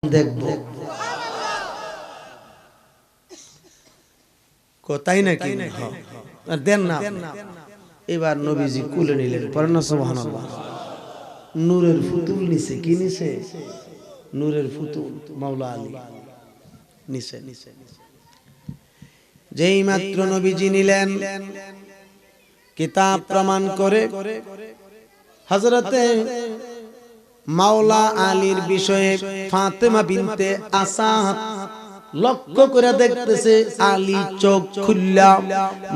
দেখব কোথায় নাকি দেন না। এবার নবীজি কুলে নিলেন, পড়েন না সুবহানাল্লাহ। নূরের ফুতুল নিছে, কি নিছে? নূরের ফুতুল মাওলা আলী নিছে। যেই মাত্র নবীজি নিলেন, কিতাব প্রমাণ করে হযরতে মাওলা আলীর বিষয়ে ফাতেমা বিনতে আসাদ লক্ষ্য করে দেখতেছে। আলী চোখ খুললা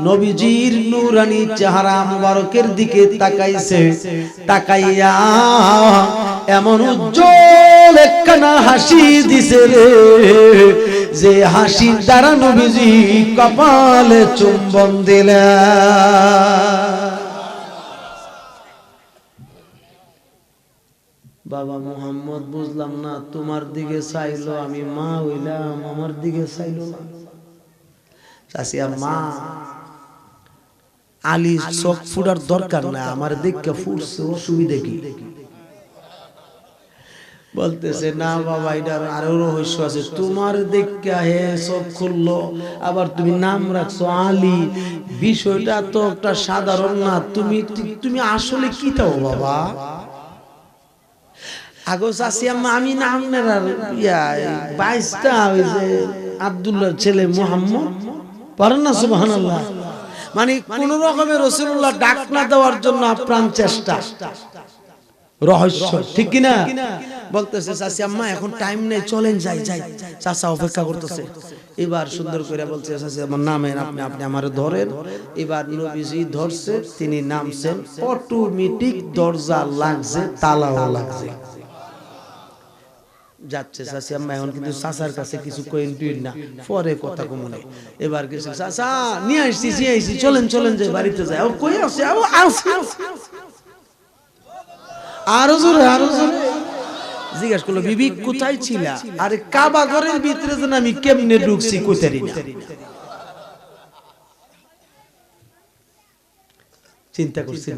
নবীজির নূরানী চেহারা মুবারকের দিকে তাকাইছে। তাকাইয়া এমন উজ্জ্বল একখানা হাসি দিছে রে, যে হাসির দ্বারা নবীজি কপালে চুম্বন দিলেন। বাবা মুহাম্মদ, বুঝলাম না, তোমার দিকে চাইলো, আমি মা হইলাম, আমার দিকে চাইলো না। চাচিয়া মা, আলী চোখ ফুটার দরকার না, আমার দিকে ফুটছে, অসুবিধা কি? বলতেছে না বাবা, এটার আরো রহস্য আছে। তোমার দিকে হে চোখ খুললো, আবার তুমি নাম রাখছো আলী, বিষয়টা তো একটা সাধারণ না। তুমি আসলে কি তাও বাবা? আগো চাচি আম্মা, আমি না আপনার বাইশটা ওই যে আব্দুল্লাহর ছেলে মুহাম্মদ, পারেন না সুবহানাল্লাহ। মানে কোন রকমের রাসূলুল্লাহ ডাক না দেওয়ার জন্য আপ্রাণ চেষ্টা, রহস্য, ঠিক কিনা? বলতেছে চাচি আম্মা এখন টাইম নেই, চলেন যাই। চাচা অপেক্ষা করতেছে। এবার সুন্দর করে বলছে চাচি আমার নামেন, আপনি আমারে ধরেন। এবার নবীজি ধরছে, তিনি নামছেন, অটোমেটিক দরজা লাগছে, তালাও লাগছে। যাচ্ছে চাচি আম্মা, এখন কিন্তু চাচার কাছে কিছু কইন টুইন না, পরে কথা কমনে। এবার কিছু চাচা নিয়ে আসছি, চলেন যে বাড়িতে যাই। ও কই আছে? আরো জোরে জিজ্ঞাস করলো, বিবি কোথায় ছিলা? আরে কাবা ঘরের ভিতরে যেন আমি কেমনে ঢুকছি কইতারি না। চিন্তা করছেন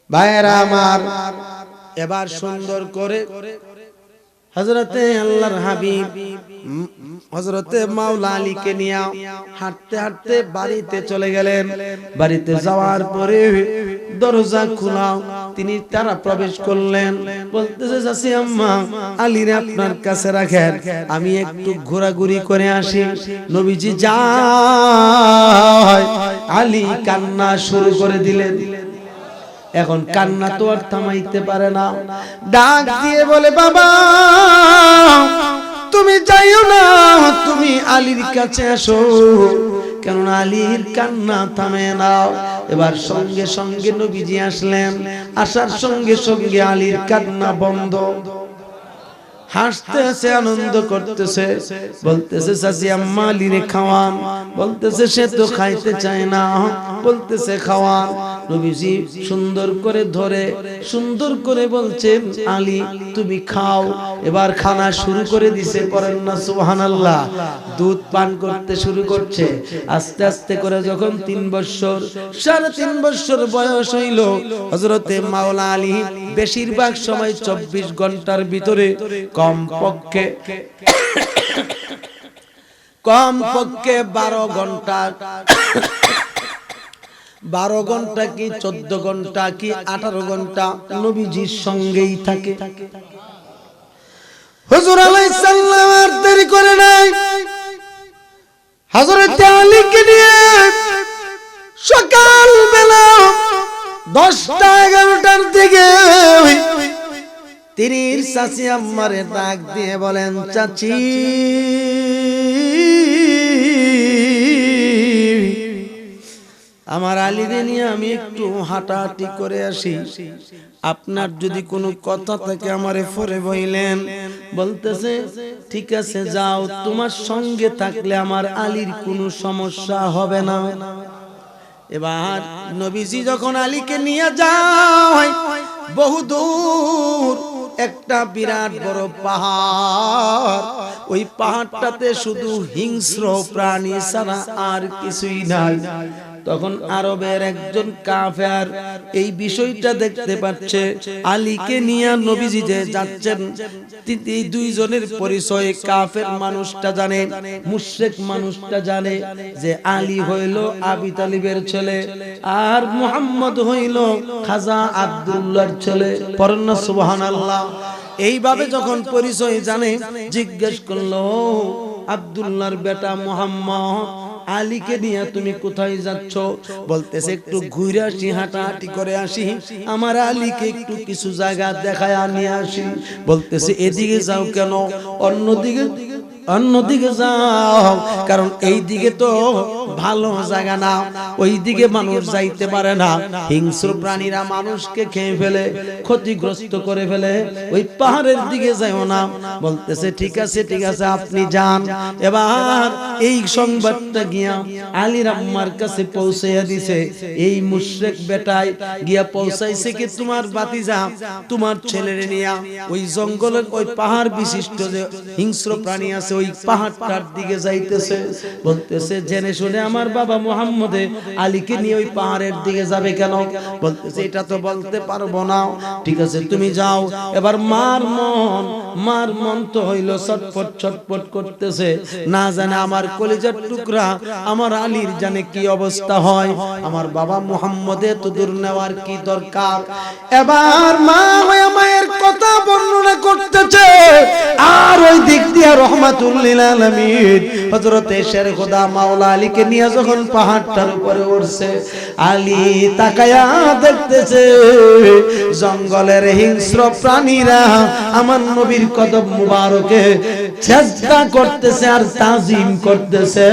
ভাইয়েরা আমার? এবার সুন্দর করে হযরতে আল্লাহর হাবিব হযরতে মাওলা আলীকে নিয়ে হাঁটতে হাঁটতে বাড়িতে চলে গেলেন। বাড়িতে যাওয়ার পরে দরজা খোলা, তারা প্রবেশ করলেন। বলতেছে চাচি আম্মা, আলীরে আপনার কাছে রাখেন, আমি একটু ঘোরাঘুরি করে আসি। নবীজি যায়, আলী কান্না শুরু করে দিলেন। এখন কান্না তো আর থামাইতে পারে না, ডাক দিয়ে বলে, বাবা তুমি যাইও না, তুমি আলীর কাছে আসো, কেননা আলীর কান্না থামে না। এবার সঙ্গে সঙ্গে নবীজি আসলেন, আসার সঙ্গে সঙ্গে আলীর কান্না বন্ধ, হাসতেছে, আনন্দ করতেছে। বলতেছে চাচি আম্মা আলীরে খাওয়ান। বলতেছে সে তো খাইতে চায় না। বলতেছে খাওয়ান। নবীজি সুন্দর করে ধরে সুন্দর করে বলছেন, আলী তুমি খাও। এবার খানা শুরু করে দিছে, পড়েন না সুবহানাল্লাহ। দুধ পান করতে শুরু করছে। আস্তে আস্তে করে যখন 3 বছর 3.5 বছর বয়স হইল, হযরতে মাওলা আলী বেশিরভাগ সময় 24 ঘন্টার ভিতরে কমপক্ষে 12 ঘন্টা, 12 ঘন্টা কি 14 ঘন্টা কি 18 ঘন্টা নবীজির সঙ্গেই থাকে। হুজুর আলাইহিস সালাম আর দেরি করে নাই, হযরত আলীকে নিয়ে সকাল বেলা 10টা-11টার দিকে তিনি চাচি আম্মারে ডাক দিয়ে বলেন, চাচি আমার আলীরে নিয়ে আমি একটু হাঁটাহাঁটি করে আসি, আপনার যদি কোনো কথা থাকে আমারে পরে বইলেন। বলতেছে ঠিক আছে যাও, তোমার সঙ্গে থাকলে আমার আলীর কোনো সমস্যা হবে না। এবার নবীজি যখন আলীকে নিয়ে যায়, বহুদূর একটা বিরাট বড় পাহাড়, ওই পাহাড়টাতে শুধু হিংস্র প্রাণী ছাড়া আর কিছুই নাই। তখন আরবের একজন কাফের এই বিষয়টা দেখতে পাচ্ছে, আলীকে নিয়ে নবীজি যে যাচ্ছেন, এই দুইজনের পরিচয় কাফের মানুষটা জানে, মুশরিক মানুষটা জানে যে আলী হইল আবি তালিবের ছেলে আর মুহাম্মদ হইল খাজা আব্দুল্লাহর ছেলে। পড়েন না সুবহানাল্লাহ। এইভাবে যখন পরিচয় জানে, জিজ্ঞেস করলো, আব্দুল্লাহর বেটা মুহাম্মদ, আলীকে নিয়ে তুমি কোথায় যাচ্ছ? বলতেছে একটু ঘুরে আসি, হাঁটাহাঁটি করে আসি, আমার আলীকে একটু কিছু জায়গা দেখায় নিয়ে আসি। বলতেছে এদিকে যাও কেন? অন্যদিকে যাও, কারণ এই দিকে তো ভালো জায়গা না, ওই দিকে মানুষ যাইতে পারে না, হিংস্র প্রাণীরা মানুষকে খেয়ে ফেলে, ক্ষতিগ্রস্ত করে ফেলে, ওই পাহাড়ের দিকে যাও না। বলতেছে ঠিক আছে ঠিক আছে, আপনি যান। এবার এই সংবাদটা গিয়া আলীর আম্মার কাছে পৌঁছাইয়া দিছে। এই মুশরিক বেটায় গিয়া পৌঁছাইছে কি তোমার ভাতিজা তোমার ছেলেরে নিয়া ওই জঙ্গলের ওই পাহাড় বিশিষ্ট যে হিংস্র প্রাণী আছে ওই পাহাড়টার দিকে যাইতেছে। বলতেছে জেনে শুনে আমার বাবা মুহাম্মদে আলীকে নিয়ে ওই পাহাড়ের দিকে যাবে কেন? বলতেছে এটা তো বলতে পারবো না। ঠিক আছে তুমি যাও। এবার মার মন তো হইল ছটফট ছটফট করতেছে, না জানে আমার কলিজার টুকরা আমার আলীর জানে কি অবস্থা হয়, আমার বাবা মুহাম্মদে তো দূর নেওয়ার কি দরকার। এবার মা মায়ের কথা বর্ণনা করতেছে, আর ওই দিক দিয়ে রহমাতুল লিল আলামিন হযরত শের খোদা মাওলা আলীকে নিয়ে যখন পাহাড়টার উপরে উঠছে, আলী তাকায়া দেখতেছে জঙ্গলের হিংস্র প্রাণীরা আমার নবীর কদম মুবারকে সিজদা করতেছে আর তাজিম করতেছে,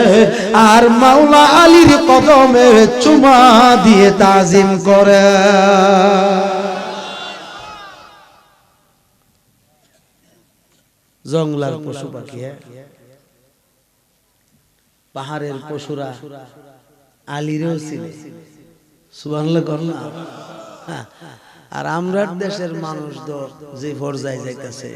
আর মাওলা আলীর কদমে চুমা দিয়ে তাজিম করে। জঙ্গলার পশু পাখি, পাহাড়ের পশুরা আলীরও ছিল। সুবহানাল্লাহ করনা। আর আমরা দেশের মানুষ তো যে পর্যায়ে যাইতেছে,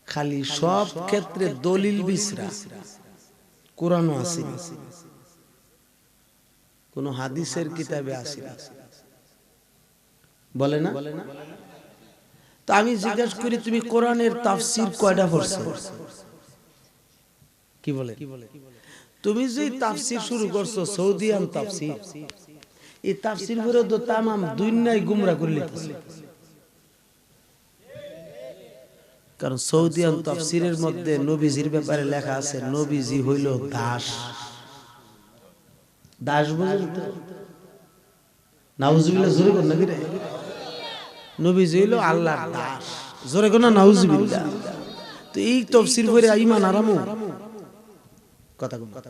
খালি সব ক্ষেত্রে দলিল বিছরা, কোরআনও আছে, কোন হাদিসের কিতাবে আছে বলে না। তো আমি জিজ্ঞাসা করি তুমি কোরআনের তাফসীর কয়টা পড়ছো? কি বলে? তুমি যে তাফসীর শুরু করছো সৌদিয়ান তাফসীর, এই তাফসীর পড়ে তো তামাম দুনিয়ায় গুমরা করে লিখতেছে। কারণ সৌদিয়ান তাফসীরের মধ্যে নবীজির ব্যাপারে লেখা আছে নবীজি হইল দাস। দাস বুঝেন তো? নাউজুবিল্লাহ জোরে কোন নাকি রে? নবীজি হইল আল্লাহর দাস, জোরে কোন নাউজুবিল্লাহ। তো এই তাফসীর পড়ে ঈমান আরামু কথা কোন কথা।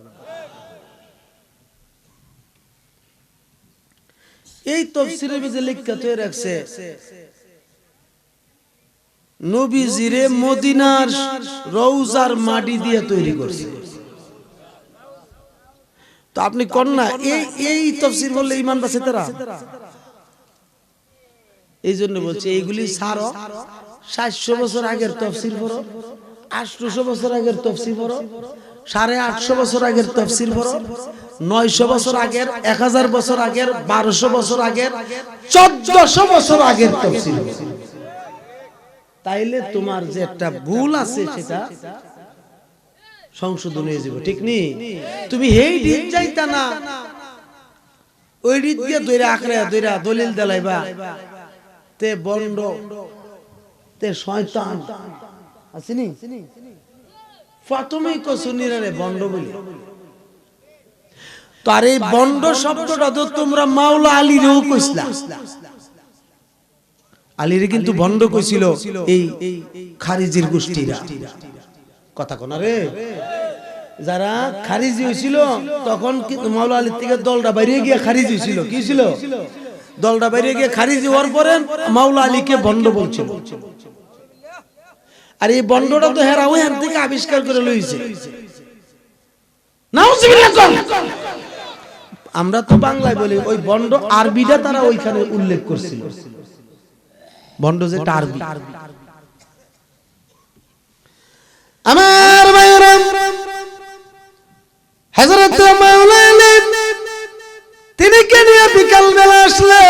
এই তাফসীরের মধ্যে লেখা তো রাখছে নবীজিরে মদিনার রওজার মাটি দিয়ে তৈরি করছে। তো আপনি কোন না এই তাফসীর বললে ঈমান বাঁচে তারা? এই জন্য বলছে এইগুলি ছাড়ো, 700 বছর আগের তাফসীর পড়ো, 800 বছর আগের তাফসীর পড়ো, 850 বছর আগের তাফসীর পড়ো, 900 বছর আগের, 1000 বছর আগের, 1200 বছর আগের, 1400 বছর আগের তাফসীর। তাইলে তোমার যে একটা ভুল আছে সেটা সংশোধন হয়ে যাবে, ঠিক নি? তুমি হেই দিক যাইতা না, ওই দিক দিয়ে দইরা আখড়া দইরা দলিল দেলাইবা, তে বন্ড তে শয়তান আসেনি। প্রথমেই কসুনিরারে বন্ড বলি। তো আর এই বন্ড শব্দটা তো তোমরা মাওলা আলীরও কইছলা। আলীর কিন্তু বন্ড কইছিল এই খারিজির গোষ্ঠীরা। কথা কোন রে? যারা খারিজি হইছিল তখন কিন্তু মাওলা আলীর থেকে দলটা বাইরে গিয়ে খারিজি হইছিল। কি ছিল? দলটা বাইরে গিয়ে খারিজি হওয়ার পরে মাওলা আলীকে বন্ড বলছিল। আর এই বন্ডটা তো হেরা ওই থেকে আবিষ্কার করে লইছে। নাউজুবিল্লাহ কোন। আমরা তো বাংলায় বলি, ওই বন্ড আরবিটা তারা ওইখানে উল্লেখ করছিল। বন্ড যেটা আরবি। আমার ভাইরা হযরত আসলে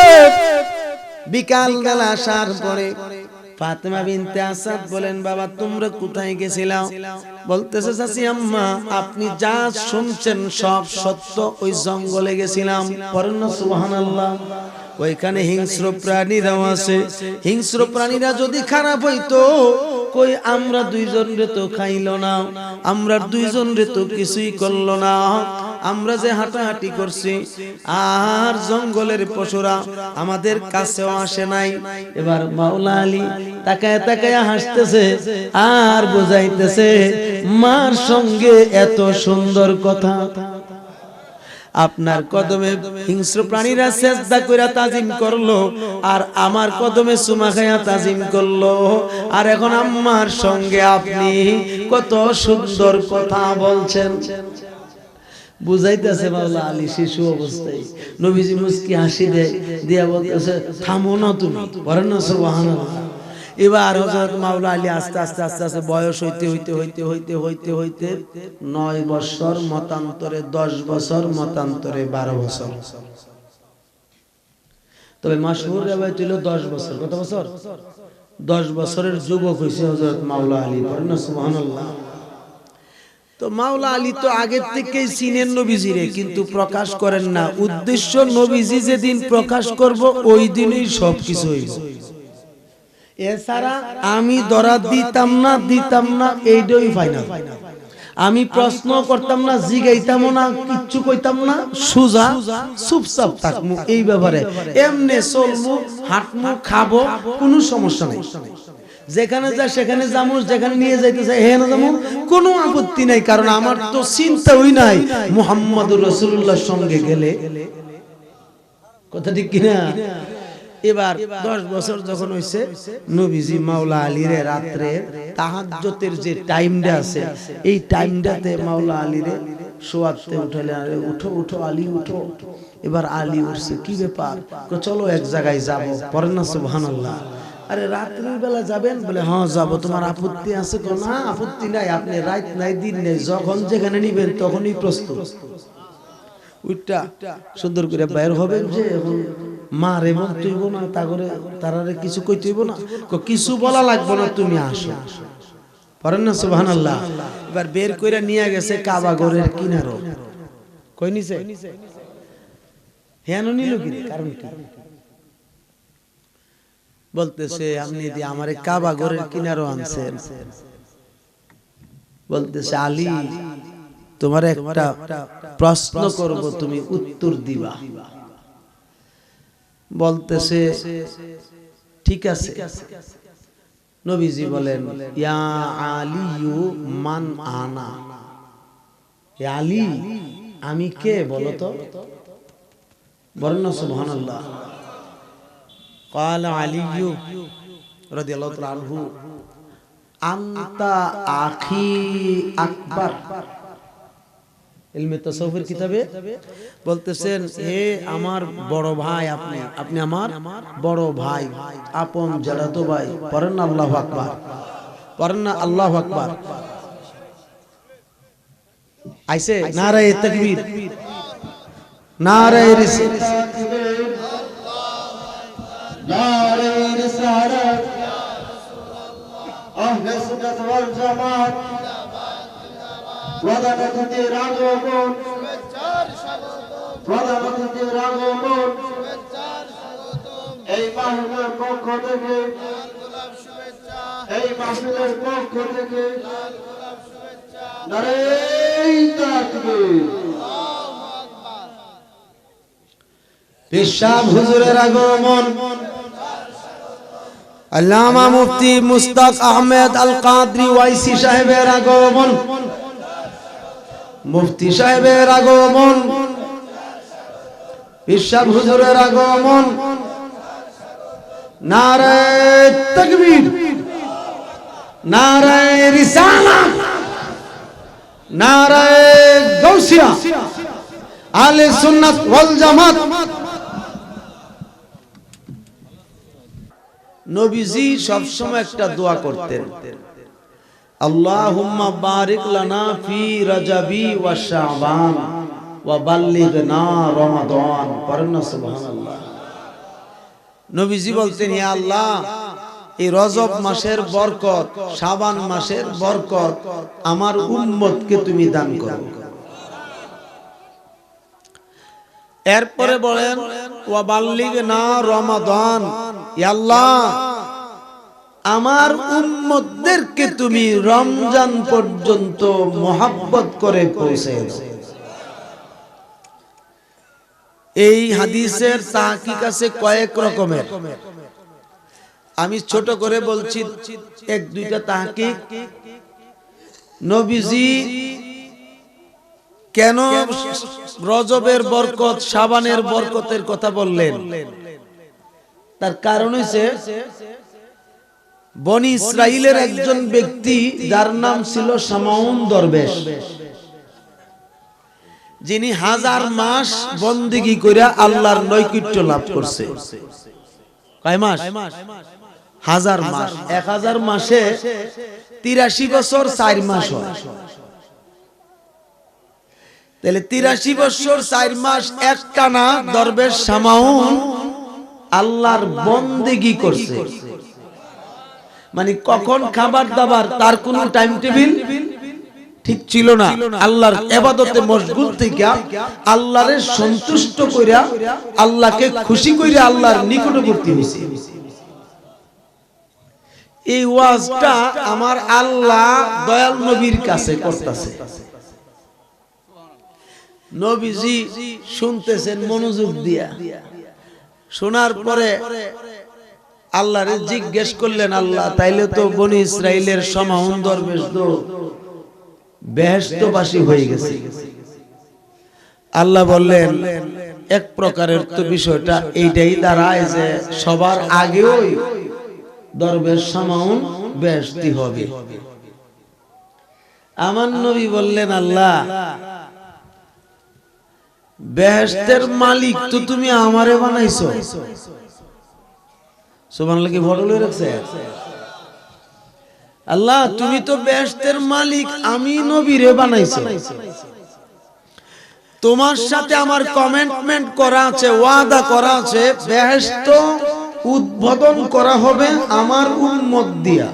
বিকাল বেলা আসার পরে ফাতেমা বিনতে আসাদ বলেন, বাবা তোমরা কোথায় গেছিলাম? বলতেছে, চাচি আম্মা আপনি যা শুনছেন সব সত্য, ওই জঙ্গলে গেছিলাম। পড়েন না সুবহানাল্লাহ। ওইখানে হিংস্র প্রাণীরাও আছে। হিংস্র প্রাণীরা যদি খারাপ হইতো, কই আমরা দুইজন রে তো খাইল না, আমরা দুইজন রে তো কিছুই করলো না, আমরা যে হাঁটাহাঁটি করছি আর জঙ্গলের পশুরা আমাদের কাছেও আসে নাই। এবার মাওলা আলী তাকায় তাকায় হাসতেছে আর বুঝাইতেছে, মার সঙ্গে এত সুন্দর কথা। আপনার কদমে হিংস্র প্রাণীরা সেজদা কইরা তাজিম করলো, আর আমার কদমে চুমা খায়া তাজিম করলো, আর এখন আম্মার সঙ্গে আপনি কত সুন্দর কথা বলছেন। বুঝাইতেছে মাওলা আলী শিশু অবস্থায়। নবীজি মুস্কি হাসি দেয়, দিয়া বলতেছে, থামো না তুমি, বলেন না সুবহানাল্লাহ। এবার হযরত মাওলা আলী আস্তে আস্তে আস্তে আস্তে বয়স হইতে হইতে হইতে হইতে হইতে হইতে 9 বছর, মতান্তরে 10 বছর, মতান্তরে 12 বছর। তবে মাশহুর রিওয়ায়াত হলো 10 বছর। কত বছর? 10 বছরের যুবক হইছে হযরত মাওলা আলী, বলেন না সুবহানাল্লাহ। তো মাওলা আলী তো আগের থেকেই চিনেন নবীজিরে, কিন্তু প্রকাশ করেন না। উদ্দেশ্য নবীজি যেদিন প্রকাশ করব ওই দিনই সবকিছু হইব। এছাড়া আমি ধরা দিতাম না, এইটাই ফাইনাল। আমি প্রশ্ন করতাম না, জিগাইতাম না, কিচ্ছু কইতাম না, সুজা চুপচাপ থাকমু। এই ব্যাপারে এমনে চলমু, হাঁটমু, খাবো, কোনো সমস্যা নাই। যেখানে যা সেখানে যাবো, যেখানে নিয়ে যাইতে চাই হেন যাবো, কোনো আপত্তি নাই। কারণ আমার তো চিন্তাই নাই মুহাম্মদুর রাসূলুল্লাহর সঙ্গে গেলে। কথা ঠিক কিনা? এবার 10 বছর যখন হইছে, নবীজি মাওলা আলীরে রাত্রে তাহাজ্জুদের যে টাইমটা আছে, এই টাইমটাতে মাওলা আলীরে শোয়াতে উঠালে, আরে উঠো উঠো আলী উঠো। এবার আলী উঠছে, কি ব্যাপার? চলো এক জায়গায় যাব। পড়েন না সুবহানাল্লাহ। আরে রাত্রির বেলা যাবেন? বলে হ্যাঁ যাব। তোমার আপত্তি আছে? না আপত্তি নাই, আপনি রাত নাই দিন নাই, যখন যেখানে নিবেন তখনই প্রস্তুত। উইটা সুন্দর করে বাইর হবেন, যে এখন মারে বলতে হইব না, তারারে কিছু কইতে হইব না, কিছু বলা লাগবে না, তুমি আসো। পড়েন না সুবহানাল্লাহ। এবার বের কইরা নিয়ে গেছে কাবা ঘরের কিনারো। কই নিছে? হেন নিল কি? কারণ কি? বলতেছে, আপনি দি আমারে কাবা ঘরের কিনারো আনছেন। বলতেছে, আলী তোমার একটা প্রশ্ন করব, তুমি উত্তর দিবা। বলতেছে, ঠিক আছে। নবীজি বলেন, ইয়া আলিয়ু মান আনা। ইয়া আলী, আমি কে বলো তো? বলেন না সুবহানাল্লাহ। قال علي رضي الله تعالى عنه أنت أخي أكبر। ইলমে তাসাউফের কিতাবে বলতেছেন, হে আমার বড় ভাই, আপনি আমার বড় ভাই, আপন জালাতো ভাই। পড়েন না আল্লাহু আকবার, পড়েন না আল্লাহু আকবার। আইছে নারায়ে তাকবীর, নারায়ে রিসালাত, নারায়ে রিসালাত, আহলে সুন্নাত ওয়াল জামাত, প্রধানমন্ত্রীর আগমন, প্রধানমন্ত্রীর আগমন, এই মাহফিলের পক্ষ থেকে, এই মাহফিলের পক্ষ থেকে নারায়ে তাকবীর। পেশাব হুজুরের আগমন, আল্লামা মুফতি মুস্তাক আহমেদ আল কাদরি ওয়াইসি সাহেবের আগমন, মুফতি সাহেবের আগমন, পেশাব হুজুরের আগমন। নারায়ে তাকবীর, নারায়ে রিসালাত, নারায়ে গাউসিয়া, আহলে সুন্নাত ওয়াল জামাত। নবীজি সবসময় একটা দোয়া করতেন, আল্লাহুম্মা বারিক লানা ফি রাজাবি ওয়া শাবান ওয়া বাল্লিগনা রমাদান। পড়েন না সুবহানাল্লাহ। নবীজি বলতেন, হে আল্লাহ, এই রজব মাসের বরকত, শাবান মাসের বরকত আমার উম্মতকে তুমি দান করো। এরপরে বলেন, ওয়া বাল্লিগনা রমাদান, হে আল্লাহ, আমার উম্মতদেরকে তুমি রমজান পর্যন্ত মোহাব্বত করে পৌঁছে দাও। এই হাদিসের তাহকিক আছে কয়েক রকমের, আমি ছোট করে বলছি এক দুইটা তাহকিক। নবীজি কেন রজবের বরকত, শাবানের বরকতের কথা বললেন? তার কারণ হইছে বনি ইসরাইলের একজন ব্যক্তি যার নাম ছিল শামাউন দরবেশ, যিনি 1000 মাস বন্দেগী কইরা আল্লাহর নৈকট্য লাভ করছে। কয় মাস? 1000 মাস। 1000 মাসে 83 বছর 4 মাস হয়। তাহলে 83 বছর 4 মাস একটানা দরবেশ শামাউন আল্লাহর বন্দেগী করছে। মানে কখন খাবার দাবার তার কোনো টাইম টেবিল ঠিক ছিল না। আল্লাহর ইবাদতে মশগুল থেকে আল্লাহরে সন্তুষ্ট কইরা, আল্লাহকে খুশি কইরা আল্লাহর নিকটবর্তী হইছে। এই ওয়াজটা আমার আল্লাহ দয়াল নবীর কাছে করতেছে। নবীজি শুনতেছেন মনোযোগ দিয়া। শোনার পরে আল্লাহরে জিজ্ঞেস করলেন, আল্লাহ, তাইলে তো বনি ইসরাইলের শামাউন দরবেশ তো বেহেশতবাসী হয়ে গেছে। আল্লাহ বললেন, এক প্রকারের তো বিষয়টা এইটাই দাঁড়ায় যে সবার আগেও দরবেশ শামাউন বেহেশতি হবে। আমার নবী বললেন, আল্লাহ, বেহেশতের মালিক তো তুমি আমারে বানাইছো। সুবহানাল্লাহ, কি বড় লয়ে রাখছে? আল্লাহ, তুমি তো বেহেশতের মালিক, আমি নবীরে বানাইছো। তোমার সাথে আমার কমিটমেন্ট করা আছে, ওয়াদা করা আছে, বেহেশত উদ্বোধন করা হবে আমার উম্মত দিয়া।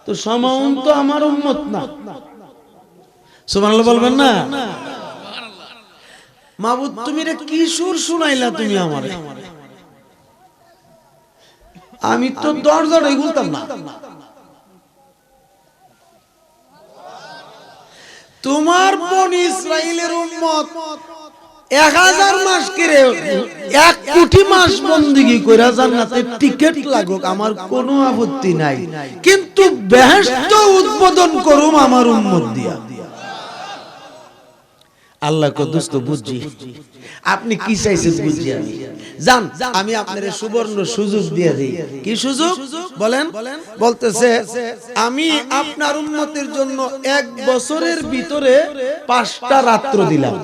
তো শামাউন তো আমার উম্মত না। সুবহানাল্লাহ বলবেন না? মাবুদ, তুমি রে কি সুর শুনাইলা তুমি আমারে? আমি তো দরজাটাই বলতাম না। তোমার বনি ইসরাইলের উম্মত 1000 মাস করে 1 কোটি মাস বন্দেগী কইরা জান্নাতের টিকিট লাগুক, আমার কোনো আপত্তি নাই, কিন্তু বেহেশত উদ্বোধন করুম আমার উম্মত দিয়া। আল্লাহ কো দোস্ত বুঝছি, আপনি কি চাইছেন বুঝছি আমি। জান, আমি আপনারে সুবর্ণ সুযোগ দিয়ে দেই। কি সুযোগ বলেন? বলতেছে, আমি আপনার উম্মতের জন্য 1 বছরের ভিতরে 5টা রাত্র দিলাম।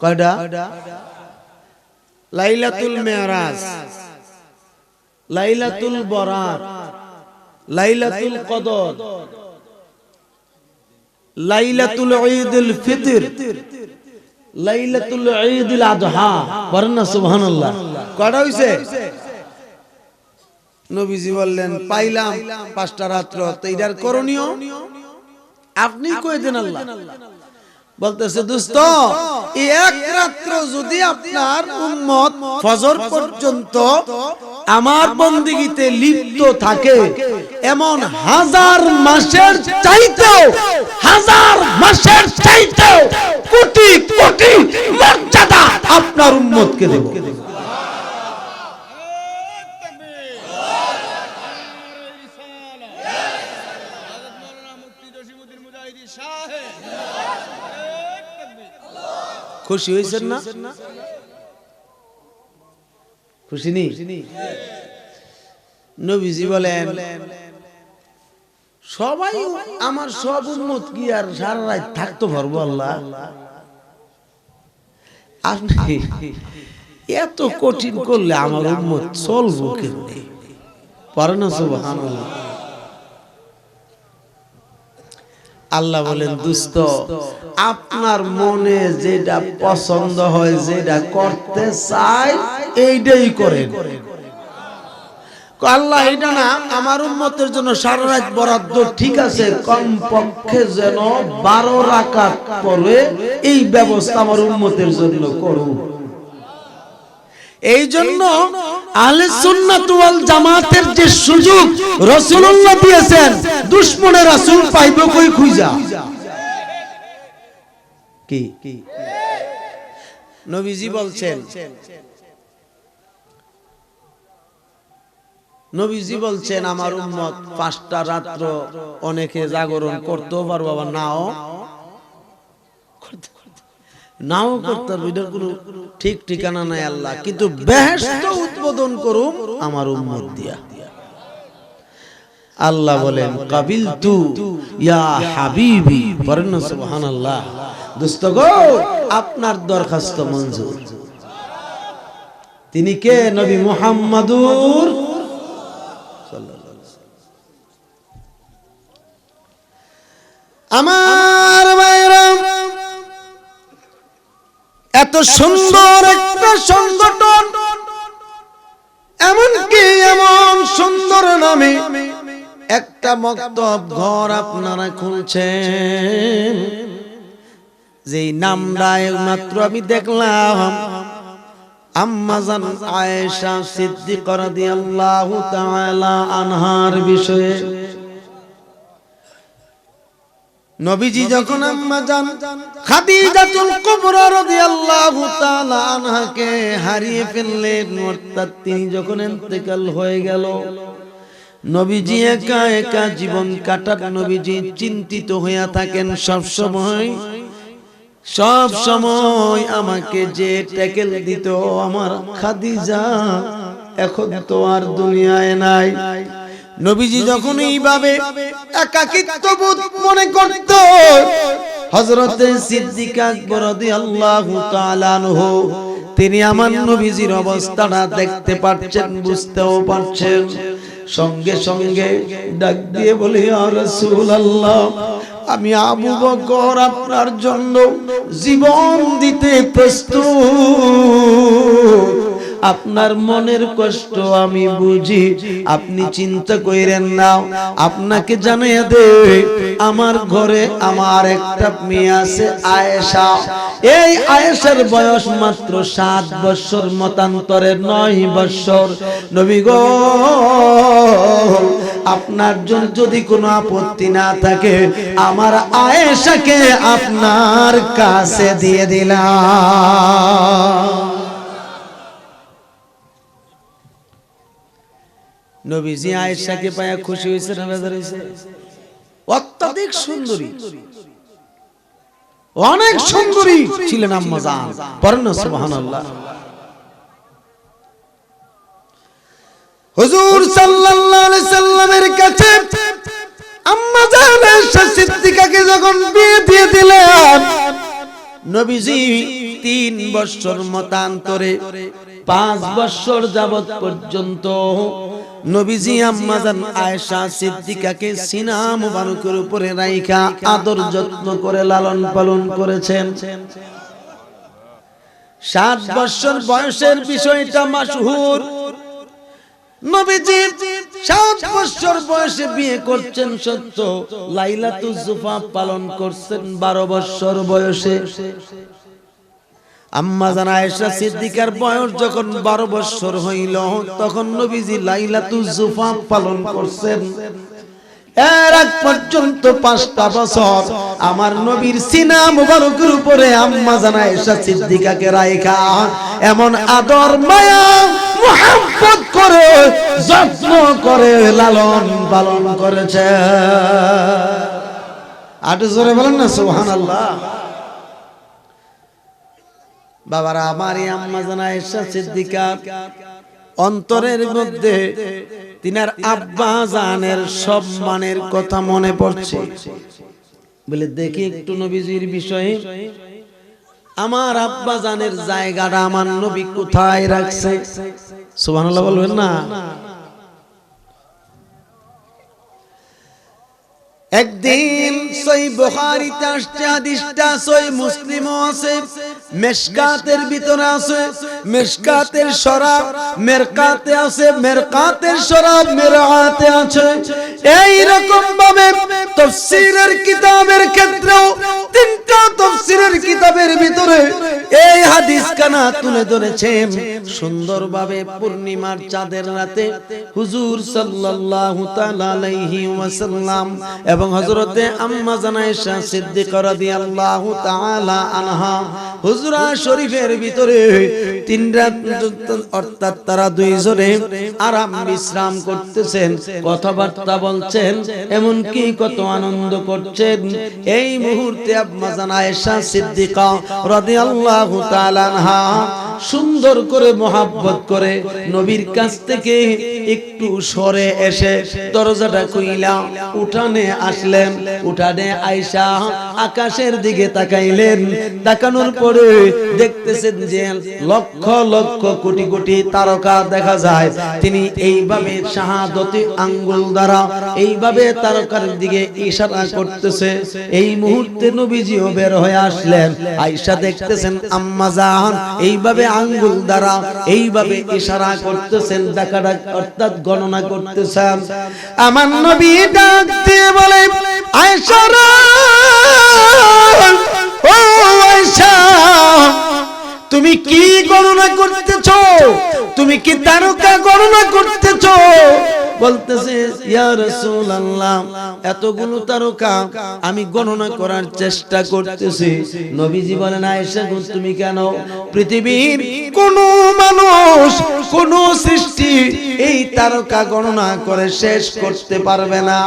কয়টা? লাইলাতুল মেরাজ, লাইলাতুল বরাত, লাইলাতুল কদর, লাইলাতুল ঈদুল ফিতর, লাইলাতুল ঈদুল আযহা। পড়েন না সুবহানাল্লাহ। কয়টা হইছে? নবীজি বললেন, পাইলাম 5টা রাত্র। তো এটার করণীয় আপনি কই দেন আল্লাহ। বলতেছে, দোস্ত, এই এক রাত্র যদি আপনার উম্মত ফজর পর্যন্ত আমার বন্দেগীতে লিপ্ত থাকে, এমন 1000 মাসের চাইতেও, 1000 মাসের চাইতেও কোটি কোটি মর্যাদা আপনার উম্মতকে দেব। খুশি হয়েছেন না? খুশি নি? নবীজি বলেন, সবাই আমার সব উম্মত কি আর সারা রাত থাকতে পারবো? আল্লাহ, আপনি এত কঠিন করলে আমার উম্মত চলবো কেমনে? পারে না? সুবহানাল্লাহ। আল্লাহ বলেন, দোস্ত, আপনার মনে যেটা পছন্দ হয়, যেটা করতে চাই, এইটাই করেন। আল্লাহ এটা না আমার উম্মতের জন্য সারা রাত বরাদ্দ, ঠিক আছে, কমপক্ষে যেন 12 রাকাত পড়ে এই ব্যবস্থা আমার উম্মতের জন্য করো। এই জন্য আহলে সুন্নাত ওয়াল জামাতের যে সুযোগ রাসূলুল্লাহ দিয়েছেন, দুশমনের রাসূল পাইবে কই খুঁজা? কি নবীজি বলছেন, নবীজি বলছেন আমার উম্মত 5টা রাত্র অনেকে জাগরণ করতেও পারবে, আবার নাও করতে পারবে, এটার কোনো ঠিক ঠিকানা নাই আল্লাহ, কিন্তু বেহেশত উদ্বোধন করুম আমার উম্মত দিয়া। আল্লাহ বলেন কাবিলতু ইয়া হাবিবি, পড়েন না সুবহানাল্লাহ। দোস্ত গো, আপনার দরখাস্ত মঞ্জুর। তিনি কে? নবী মুহাম্মাদুর আমার ভাইরা, এত সুন্দর একটা সংগঠন, এমনকি এমন সুন্দর নামে একটা মক্তব ঘর আপনারা খুলছেন, যেই নামটা মাত্র আমি দেখলাম আম্মা জান আয়েশা সিদ্দিকা রাদিয়াল্লাহু তাআলা আনহার বিষয়ে। নবীজি যখন আম্মা জান খাদিজাতুল কুবরা রাদিয়াল্লাহু তাআলা আনহাকে হারিয়ে ফেললেন, অর্থাৎ তিনি যখন ইন্তেকাল হয়ে গেল, নবীজি একা একা জীবন কাটান। নবীজি চিন্তিত হয়ে থাকেন সব সময় আমাকে যে ট্যাকেল দিত আমার খাদিজা এখন তো আর দুনিয়ায় নাই। নবীজি যখন এইভাবে একাকিত্ববোধ মনে করত, হযরতে সিদ্দিকা আকবর রাদিয়াল্লাহু তাআলা আনহু তিনি আমার নবীজির অবস্থাটা দেখতে পাচ্ছেন, বুঝতেও পারছেন। সঙ্গে সঙ্গে ডাক দিয়ে বলে, ইয়া রাসূলুল্লাহ, আমি আবু বকর আপনার জন্য জীবন দিতে প্রস্তুত। আপনার মনের কষ্ট আমি বুঝি, আপনি চিন্তা কইরেন না। আপনাকে জানিয়ে দে, আমার ঘরে আমার একটা মেয়ে আছে আয়েশা। এই আয়েশার বয়স মাত্র 7 বছর, মতান্তরে 9 বছর। নবী গো, আপনার জন্য যদি কোনো আপত্তি না থাকে, আমার আয়েশাকে আপনার কাছে দিয়ে দিলাম। নবীজি আয়েশাকে পায়া খুশি হয়েছে না বেজার হয়েছে? অত্যাধিক সুন্দরী, অনেক সুন্দরী ছিলেন আম্মা জান, পড়েন না সুবহানাল্লাহ। হুজুর সাল্লাল্লাহু আলাইহি সাল্লামের কাছে আম্মা জান আয়েশা সিদ্দিকাকে যখন বিয়ে দিয়ে দিলেন, নবীজি 3 বছর মতান্তরে 5 বছর যাবত পর্যন্ত নবীজি আম্মা জান আয়েশা সিদ্দিকাকে সিনা মুবারকের উপরে রাইখা আদর যত্ন করে লালন পালন করেছেন। 7 বছর বয়সের বিষয়টা মাশহুর। নবীজি 7 বছর বয়সে বিয়ে করছেন সত্য, লাইলাতুজ জুফা পালন করছেন 12 বছর বয়সে। আম্মা জান আয়েশা সিদ্দিকার বয়স যখন 12 বছর হইল, তখন নবীজি লাইলাতুজ জুফা পালন করছেন। এর আগ পর্যন্ত 5টা বছর আমার নবীর সিনা মুবারকের উপরে আম্মা জান আয়েশা সিদ্দিকাকে রাইখা এমন আদর মায়া মুহাব্বত করে যত্ন করে লালন পালন করেছে। আর জোরে বলেন না সুবহানাল্লাহ। বাবারা, আমার আম্মা জান আয়েশা সিদ্দিকা অন্তরের মধ্যে তিনার আব্বা জানের সম্মানের কথা মনে পড়ছে। বলে দেখি একটু নবীজির বিষয়ে, আমার আব্বা জানের জায়গাটা আমার নবী কোথায় রাখছে? সুবহানাল্লাহ বলবেন না? একদিন সহিহ বুখারীতে আসছে, হাদিসটা সহিহ মুসলিমও আছে, মিশকাতের ভিতরে আছে। মিশকাতের শরাব মিরকাতে আছে, মিরকাতের শরাব মিরআতে আছে। এই রকম ভাবে তাফসীরের কিতাবের ক্ষেত্রেও তিনটা তাফসীরের কিতাবের ভিতরে এই হাদিস কানা তুলে ধরেছেন সুন্দরভাবে। পূর্ণিমার চাঁদের রাতে হুজুর সাল্লাল্লাহু তাআলা আলাইহি ওয়াসাল্লাম এবং হযরতে আম্মা জান আয়েশা সিদ্দিকা রাদিয়াল্লাহু তাআলা আনহা হুজরা শরীফের ভিতরে তিন রাত অর্থাৎ তারা দুইজনে আরাম বিশ্রাম করতেছেন, কথাবার্তা বলছেন, এমন কি কত আনন্দ করছেন। এই মুহূর্তে আম্মা জান আয়েশা সিদ্দিকা রাদিয়াল্লাহু তাআলা আনহা সুন্দর করে মোহাব্বত করে নবীর কাছ থেকে একটু সরে এসে দরজাটা খুইলা উঠানে আসলেন। উঠানে আয়েশা আকাশের দিকে তাকাইলেন। তাকানোর পরে দেখতেছেন যে লক্ষ লক্ষ কোটি কোটি তারকা দেখা যায়। তিনি এইভাবে শাহাদতি আঙ্গুল দ্বারা এইভাবে তারকার দিকে ইশারা করতেছে। এই মুহূর্তে নবীজিও বের হয়ে আসলেন। আয়েশা দেখতেছেন আম্মা জান এইভাবে আঙ্গুল দ্বারা এইভাবে ইশারা করতেছেন, ডাকাডাক অর্থাৎ গণনা করতেছেন। আমার নবী ডাক দিয়ে বলে, আয়েশা রে, ও আয়েশা, তুমি কি গণনা করতেছো? তুমি কি তারকা গণনা করতেছো? বলতেছে, ইয়া রাসূলুল্লাহ, এতগুলো তারকা আমি গণনা করার চেষ্টা করতেছি। নবীজি বলেন, আয়েশা গো, তুমি কেন? পৃথিবীর কোন মানুষ, কোন সৃষ্টি এই তারকা গণনা করে শেষ করতে পারবে না।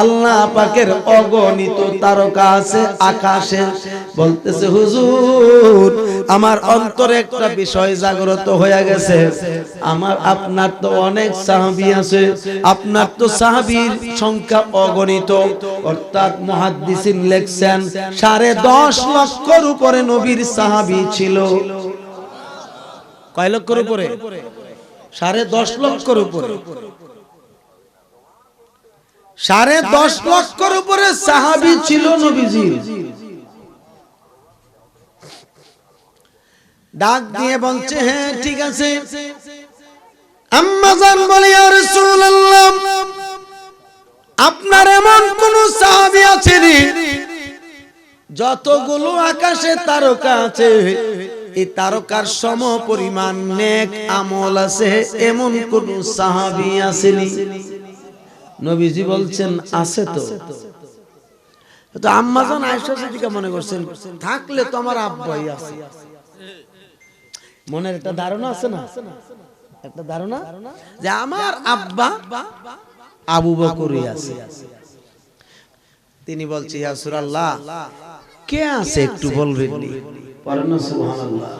আল্লাহ পাকের অগণিত তারকা আছে আকাশে। বলতেছে, হুজুর, আমার অন্তরে একটা বিষয় জাগ্রত হয়ে গেছে। আমার আপনার তো অনেক সাহাবী আছে, আপনার তো সাহাবীর সংখ্যা অগণিত। অর্থাৎ মুহাদ্দিসিন লেখছেন 10.5 লক্ষের উপরে নবীর সাহাবী ছিল। কয় লক্ষের উপরে? 10.5 লক্ষের উপরে। 10.5 লক্ষের উপরে সাহাবী ছিল নবীজির। ডাক দিয়ে বলছে, হ্যাঁ ঠিক আছে। আম্মা জান বলে, ইয়া রাসূলুল্লাহ, আপনার এমন কোন সাহাবী আছে নি? যতগুলো আকাশে তারকা আছে এই তারকার সম পরিমাণ নেক আমল আছে, এমন কোন সাহাবী আসেনি? নবীজি বলছেন, আছে তো। তো আম্মা জান আয়েশা সিদ্দিকা মনে করছেন, থাকলে তো আমার আব্বাই আছে। মনের একটা ধারণা আছে না, একটা ধারণা যে আমার আব্বা আবু বকরই আছে। তিনি বলছে, ইয়া রাসূলুল্লাহ, কে আছে একটু বলবেন? পড়েন না সুবহানাল্লাহ।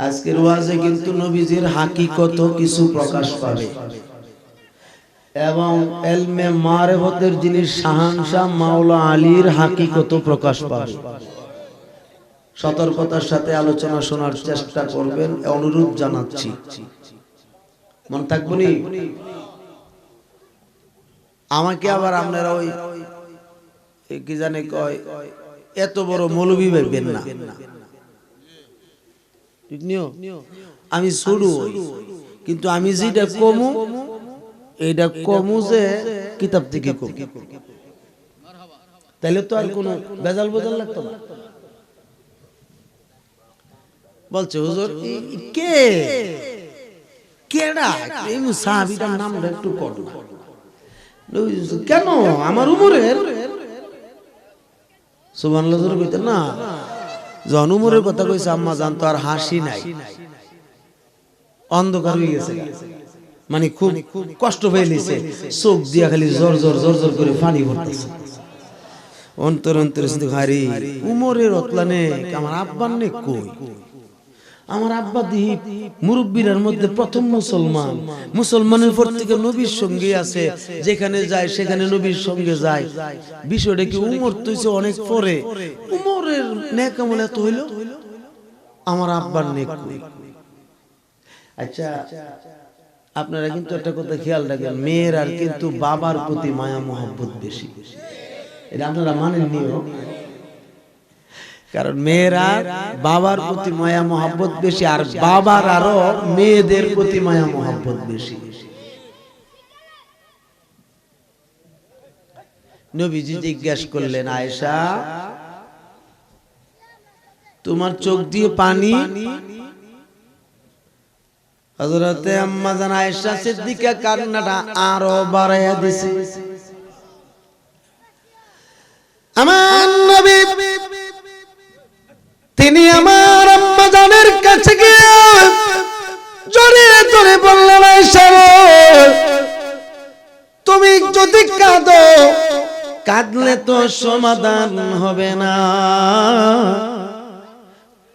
আজকের ওয়াজে কিন্তু নবীজির হাকিকত কিছু প্রকাশ পাবে এবং ইলমে মারিফতের যিনি শাহানশাহ মাওলা আলীর হাকিকত প্রকাশ পাবে। সতর্কতার সাথে আলোচনা শোনার চেষ্টা করবেন, অনুরোধ জানাচ্ছি। মন থাকবনি? আমাকে আবার আপনারা ওই কি জানে কয়, এত বড় মৌলবী ভাববেন না। ঠিক নিও, আমি শুরু কিন্তু আমি যেটা কমু এইটা কমু যে কিতাব থেকে কমু, তাইলে তো আর কোনো বেজাল বোঝাল লাগতো না। বলছে, হুজুর কে কেডা? এই সাহাবীটার নামটা একটু কর না। কেন? আমার উমরের। সুবহানাল্লাহ কইতে না, যখন উমরের কথা কইছে আম্মা জান তো আর হাসি নাই, অন্ধকার হয়ে গেছে, মানে খুব কষ্ট পেয়ে নিছে। চোখ দিয়া খালি জোর জোর জোর জোর করে পানি পড়তেছে। অন্তর অন্তরে শুধু হারি উমরের অতলানে আমার আব্বার নে কই? আমার আব্বা দীপ মুরব্বীর মধ্যে প্রথম মুসলমান। মুসলমানের পর থেকে নবীর সঙ্গে আছে, যেখানে যায় সেখানে নবীর সঙ্গে যায়। বিষয়টা কি উমর তৈছে অনেক পরে। উমরের নেক আমল এত হইল, আমার আব্বার নেক কই? আচ্ছা, আপনারা কিন্তু একটা কথা খেয়াল রাখবেন, মেয়ের আর কিন্তু বাবার প্রতি মায়া মহব্বত বেশি। এটা আপনারা মানেননি, কারণ মেয়েরা বাবার প্রতি মায়া মহব্বত বেশি, আর বাবার আরো মেয়েদের প্রতি মায়া মহব্বত বেশি। নবীজি জিজ্ঞাসা করলেন, আয়েশা তোমার চোখ দিয়ে পানি? হযরতে আম্মা জান আয়েশা সিদ্দিকা কান্নাটা আরো বাড়াইয়া দিছে। আমার নবী তিনি আমার আম্মা জানের কাছে গিয়ে জড়িয়ে ধরে বললেন, আয়েশা তুমি যদি কাঁদো, কাঁদলে তো সমাধান হবে না।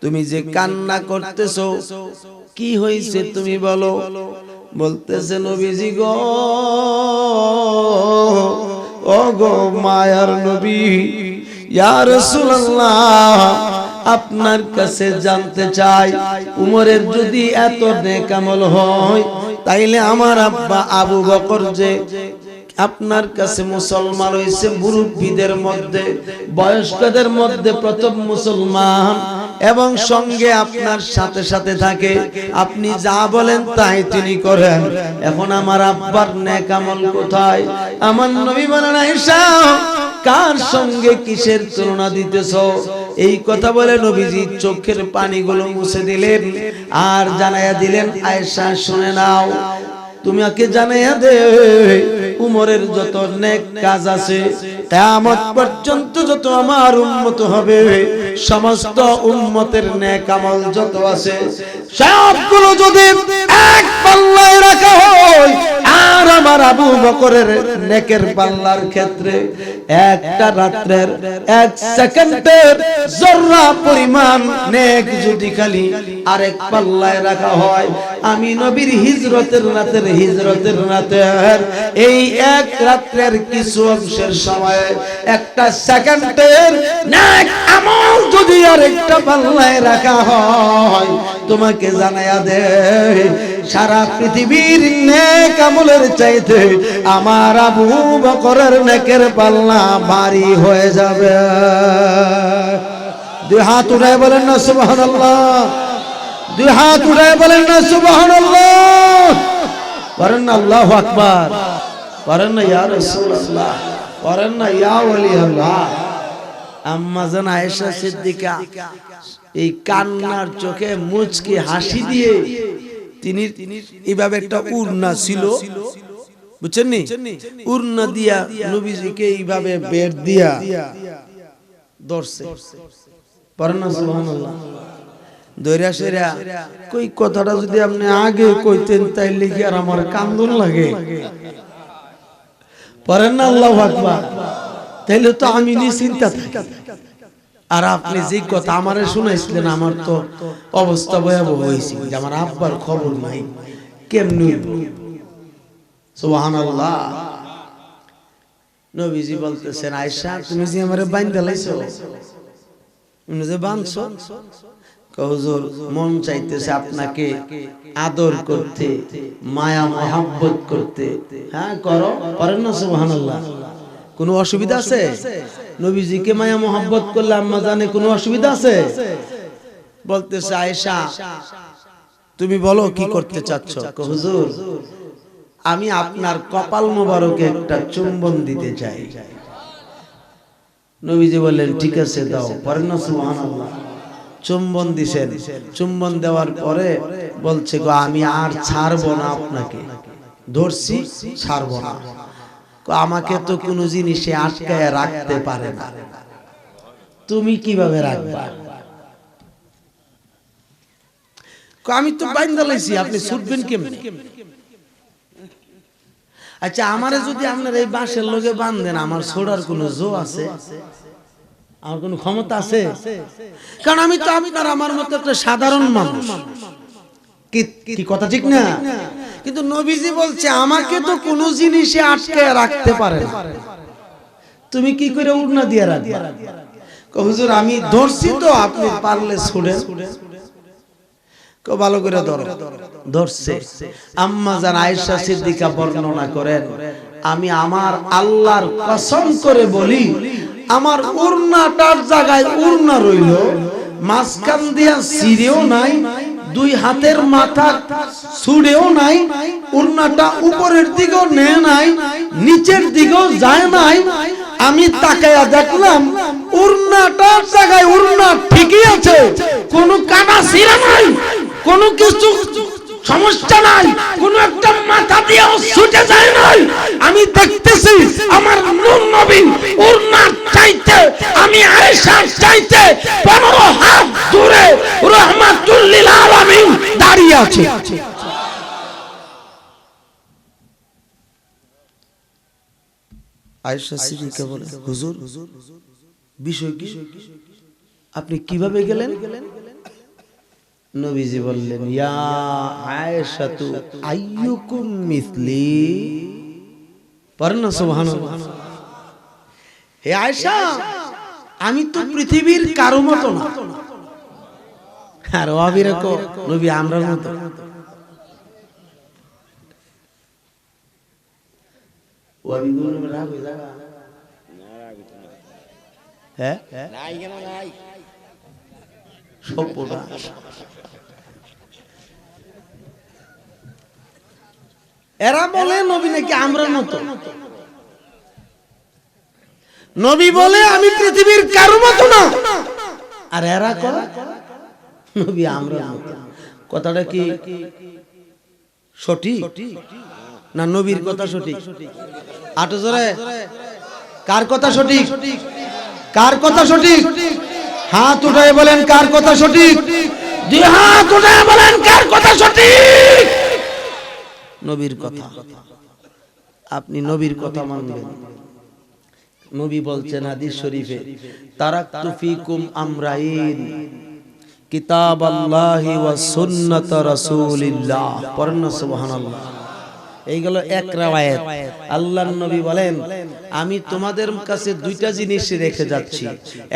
তুমি যে কান্না করতেছো কি হয়েছে তুমি বলো। বলতেছে, নবীজি গো, ও গো মায়ার নবী, ইয়া রাসূলুল্লাহ, আপনার কাছে জানতে চাই, উমরের যদি এত নেক আমল হয়, তাইলে আমার আব্বা আবু বকর যে আপনার কাছে মুসলমান হইছে, মুরব্বীদের মধ্যে বয়স্কদের মধ্যে প্রথম মুসলমান, এবং সঙ্গে আপনার সাথে সাথে থাকে, আপনি যা বলেন তাই তিনি করেন, এখন আমার আব্বার নেক আমল কোথায়? আমার নবী বলেন, আয়েশা কার সঙ্গে কিসের তুলনা দিতেছো? এই কথা বলে নবীজি চোখের পানিগুলো মুছে দিলেন আর জানাইয়া দিলেন, আয়েশা শুনে নাও, তোমাকে জানাইয়া দে, উমরের যত নেক কাজ আছে কিয়ামত পর্যন্ত যত আমার উম্মত হবে, সমস্ত উম্মতের নেক আমল যত আছে সবগুলো যদি এক পাল্লায় রাখা হয়, আর আমার আবু বকরের নেকের পাল্লার ক্ষেত্রে একটা রাত্রের এক সেকেন্ডের জররা পরিমাণ নেক যদি খালি আরেক পাল্লায় রাখা হয়, আমি নবীর হিজরতের রাতের এই এক রাত্রের কিছু অংশের সময় একটা সেকেন্ডের নেক আমল যদি আরেকটা পাল্লায় রাখা হয়, তোমাকে জানাইয়া দে, সারা পৃথিবীর নেক আমলের চাইতে আমার আবু বকরের নেকের পাল্লা ভারী হয়ে যাবে। দুই হাত উঠায় বলেন না সুবহানাল্লাহ, দুই হাত উঠায় বলেন না সুবহানাল্লাহ, বলেন না আল্লাহু আকবার, বলেন না ইয়া রাসূলুল্লাহ, বলেন না ইয়া ওলি আল্লাহ। আম্মা জান আয়েশা সিদ্দিকা এই কান্নার চোখে মুচকি হাসি দিয়ে তিনি এইভাবে একটা উড়না ছিল, বুঝছেন নি, উড়না দিয়া নবীজিকে এইভাবে বের দিয়া ধরছে, পড়েন না সুবহানাল্লাহ। দইরা সেরা কই কথাটা যদি আপনি আগে কইতেন তাইলে কি আর আমার কান্দন লাগে, পড়েন না আল্লাহু আকবার, তাইলে তো আমি নিশ্চিন্তা থাকি। আর আপনি যে কথা আমারে শুনাইছিলেন, আমার তো অবস্থা ভয়াবহ হয়েছে, যে আমার আব্বার খবর নাই, কেমনি সুবহানাল্লাহ। নবীজি বলতেছেন, আয়েশা তুমি যে আমারে বাইন্ধা লাইছো, তুমি যে বাঁধছো, হুজুর মন চাইতেছে আপনাকে আদর করতে, মায়া মহব্বত করতে। হ্যাঁ করো, করেন না সুবহানাল্লাহ, কোনো অসুবিধা আছে? নবীজিকে মায়া মহব্বত করলে আম্মা জানে কোনো অসুবিধা আছে? বলতেছে, আয়েশা তুমি বলো কি করতে চাচ্ছ? হুজুর আমি আপনার কপাল মোবারকে একটা চুম্বন দিতে চাই। নবীজি বললেন, ঠিক আছে দাও, পড়েন না সুবহানাল্লাহ। চুম্বন দিছেন, চুম্বন দেওয়ার পরে বলছে, গো আমি আর ছাড়বো না, আপনাকে ধরছি ছাড়বো না, আমাকে তো কোনো জিনিসে আটকায় রাখতে পারে না, তুমি কিভাবে রাখবা? আমি তো বাইন্ধা লাইছি, আপনি ছুটবেন কেমনে? আচ্ছা আমারে যদি আপনার এই বাঁশের লগে বাঁধেন, আমার ছোড়ার কোনো জো আছে? আমার কোনো ক্ষমতা আছে? কারণ আমি তো আপনার আমার মতো একটা সাধারণ মানুষ, কি কথা ঠিক না? কিন্তু নবীজি বলছে, আমাকে তো কোনো জিনিসে আটকে রাখতে পারে না, তুমি কি করে উড়না দিয়ে রাখবা? হুজুর আমি ধরছি তো, আপনি পারলে ছুড়েন। ভালো করে ধরো, ধরছে। আম্মা জান আয়েশা সিদ্দিকা বর্ণনা করেন, আমি আমার আল্লাহর কসম করে বলি, আমার উড়নাটার জায়গায় উড়না রইল, মাঝখান দিয়া ছিঁড়েও নাই, দুই হাতের মাথা ছুড়েও নাই, উড়নাটা উপরের দিকেও নেয় নাই, নিচের দিকেও যায় নাই। আমি তাকায়া দেখলাম উড়নাটার জায়গায় উড়না ঠিকই আছে, কোনো কাটা ছিঁড়া নাই, কোনো কিছু সমস্যা নাই, কোন একটা মাথা দিয়েও ছুটে যায় নাই। আমি দেখতেছি আমার নূর নবী উড়নার চাইতে, আমি আয়েশার চাইতে 15 হাত দূরে রাহমাতুল লিল আলামিন দাঁড়িয়ে আছে। আয়েশা সিদ্দিকা বলে, হুজুর বিষয় কি, আপনি কিভাবে গেলেন? নবীজি বললেন, ইয়া আয়েশাতু আইয়ুকুম মিসলি, পড়েন না সুবহানাল্লাহ। হে আয়েশা, আমি তো পৃথিবীর কারো মতো না। আর ওয়াবিরা কো নবী আমরার মতো। ওয়াবিগুলো রাগ হয়ে যাবে, হ্যাঁ নাই কেন নাই সব পড়া। এরা বলে নবী নাকি আমরার মতো, নবী বলে আমি পৃথিবীর কারো মতো না, আর এরা কয় নবী আমরার মতো। কথাটা কি সঠিক না নবীর কথা সঠিক? আটো জোরে, কার কথা সঠিক? কার কথা সঠিক? হাত উঠায় বলেন কার কথা সঠিক? দুই হাত উঠায় বলেন কার কথা সঠিক? নবীর কথা। আপনি নবীর কথা মানবেন। নবী বলছেন হাদিস শরীফে, তারাকতু ফিকুম আমরাইন, কিতাবাল্লাহি ওয়া সুন্নাত রাসূলিল্লাহ। পড়েন না সুবহানাল্লাহ। এইগুলো এক রাওয়ায়াত। আল্লাহর নবী বলেন, আমি তোমাদের কাছে দুইটা জিনিস রেখে যাচ্ছি,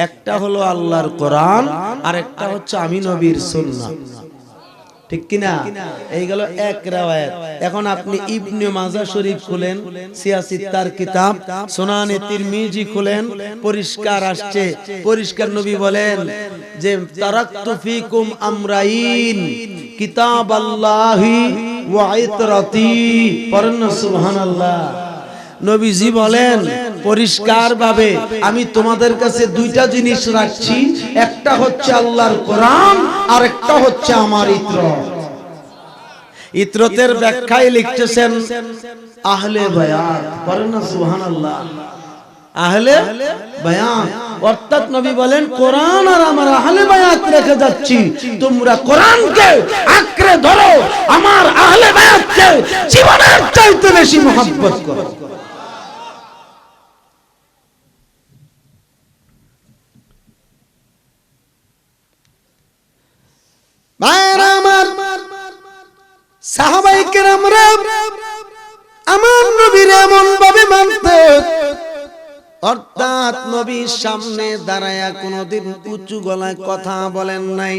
একটা হলো আল্লাহর কোরআন, আর একটা হচ্ছে আমি নবীর সুন্নাহ। ঠিক কিনা? এইগুলো এক রাওয়ায়াত। এখন আপনি ইবনে মাজাহ শরীফ খুলেন, সিয়াসিত্তার কিতাব, সুনানে তিরমিজি খুলেন, পরিষ্কার আসছে, পরিষ্কার নবী বলেন যে তারাকতু ফিকুম আমরাইন, কিতাবাল্লাহি ওয়া ইতরাতি। পড়েন না সুবহানাল্লাহ। নবীজি বলেন পরিষ্কার ভাবে, আমি তোমাদের কাছে দুইটা জিনিস রাখছি, একটা হচ্ছে আল্লাহর কোরআন, আর একটা হচ্ছে আমার ইতরত। ইতরতের ব্যাখ্যায় লিখতেছেন আহলে বায়াত। পড়েন না সুবহানাল্লাহ। আহলে বায়াত অর্থাৎ নবী বলেন কোরআন আর আমার আহলে বায়াত রেখে যাচ্ছি, তোমরা কোরআনকে আঁকড়ে ধরো, আমার আহলে বায়াতকে জীবনের চাইতে বেশি মহব্বত করো। ভাইরা আমার, সাহাবায়ে কেরামরা আমার নবীর এমন ভাবে মানতে, অর্থাৎ নবীর সামনে দাঁড়ায়া কোনদিন উঁচু গলায় কথা বলেন নাই।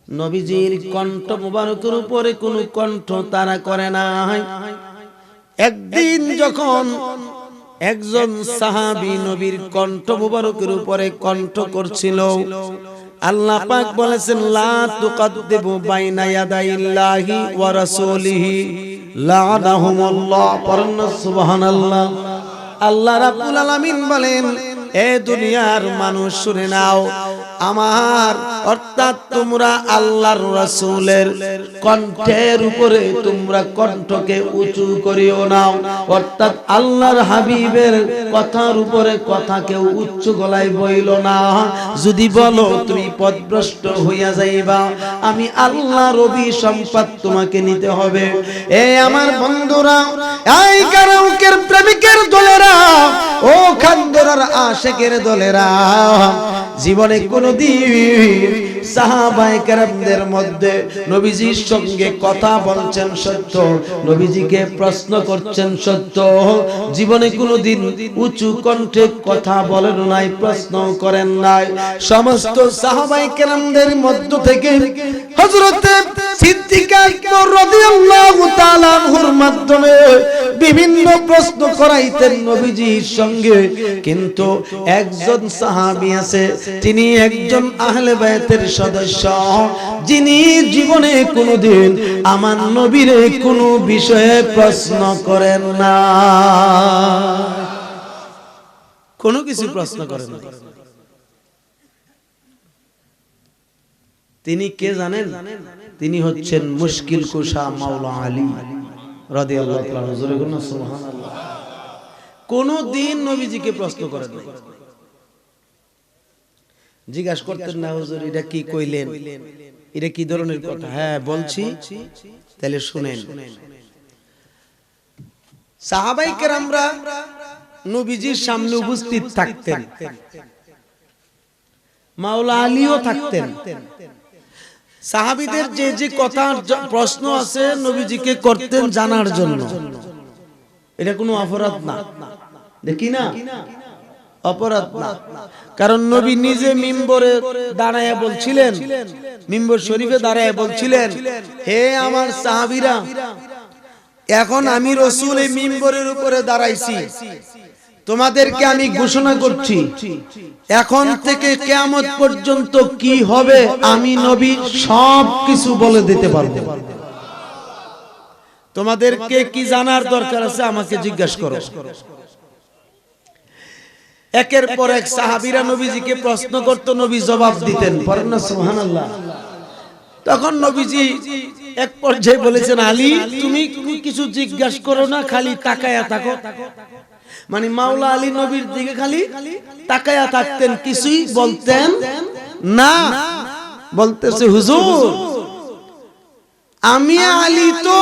নবীজির কণ্ঠ মুবারকের উপরে কোনো কণ্ঠ তারা করে নাই। একদিন যখন একজন সাহাবী নবীর কণ্ঠ মুবারকের উপরে কণ্ঠ করছিল, আল্লাহ পাক বলেছেন লা তুকাদ্দিবু বাইনা ইয়াদাইল্লাহি ওয়া রাসূলিহি লা'নাহুমুল্লাহ। পড়েন সুবহানাল্লাহ। আল্লাহ রাব্বুল আলামিন বলেন, এ দুনিয়ার মানুষ শুনে নাও, আমার অর্থাৎ তোমরা আল্লাহর রাসূলের কণ্ঠের উপরে তোমরা কণ্ঠকে উঁচু করিও না, অর্থাৎ আল্লাহর হাবিবের কথার উপরে কথাকে উচ্চ গলায় বইল না। যদি বলো তুমি পথভ্রষ্ট হইয়া যাইবা, আমি আল্লাহর অভিসম্পাত তোমাকে নিতে হবে। এ আমার বন্ধুরা, এই কারাউকের প্রেমিকের দলেরা, ও খানদরার আশিকের দলেরা, জীবনে কোনদিন সাহাবায়ে কেরামদের মধ্যে নবীজির সঙ্গে কথা বলছেন সত্য, নবীজিকে প্রশ্ন করছেন সত্য, জীবনে কোনদিন উঁচু কণ্ঠে কথা বলেন নাই, প্রশ্ন করেন নাই। সমস্ত সাহাবায়ে কেরামদের মধ্য থেকে হযরত সিদ্দিকা রাদিয়াল্লাহু তাআলা আনহুর মাধ্যমে বিভিন্ন প্রশ্ন করাইতেন নবীজির সঙ্গে। কিন্তু একজন সাহাবী আছে, তিনি একজন আহলে বায়তের সদস্য, যিনি জীবনে কোনোদিন আমার নবীর কোনো বিষয়ে প্রশ্ন করেন না, কোনো কিছু প্রশ্ন করেন না। তিনি কে জানেন? তিনি হচ্ছেন মুশকিল কুশা মাওলা আলী রাদিয়াল্লাহু তাআলা। জোরে বলুন সুবহানাল্লাহ। কোন দিন নবীজিকে প্রশ্ন করেন নাই, জিজ্ঞাসা করতেন না, হুজুর এটা কি কইলেন, এটা কি ধরনের কথা? হ্যাঁ বলছি, তাহলে শুনেন। সাহাবায়ে কেরামরা নবীজির সামনে উপস্থিত থাকতেন, মাওলা আলীও থাকতেন। সাহাবীদের যে যে কথা প্রশ্ন আছে নবীজিকে করতেন জানার জন্য। এটা কোনো অপরাধ না, দেখি না, অপরাধ না। কারণ নবী নিজে মিম্বরে দাঁড়ায় বলছিলেন, মিম্বর শরীফে দাঁড়ায় বলছিলেন, হে আমার সাহাবীরা, এখন আমি রাসূল এই মিম্বরের উপরে দাঁড়াইছি, তোমাদেরকে আমি ঘোষণা করছি, এখন থেকে কিয়ামত পর্যন্ত কি হবে আমি নবী সব কিছু বলে দিতে পারবো। তোমাদেরকে কি জানার দরকার আছে আমাকে জিজ্ঞাসা করো। একের পর এক সাহাবীরা নবীজিকে প্রশ্ন করত, নবী জবাব দিতেন। পড়েন না সুবহানাল্লাহ। তখন নবীজি এক পর্যায়ে বলেছেন, আলী তুমি কিছু জিজ্ঞাসা করো না, খালি তাকায়া থাকো। মানে মাওলা আলী নবীর দিকে খালি তাকায়া থাকতেন, কিছুই বলতেন না। বলতেছে, হুজুর আমি আলী তো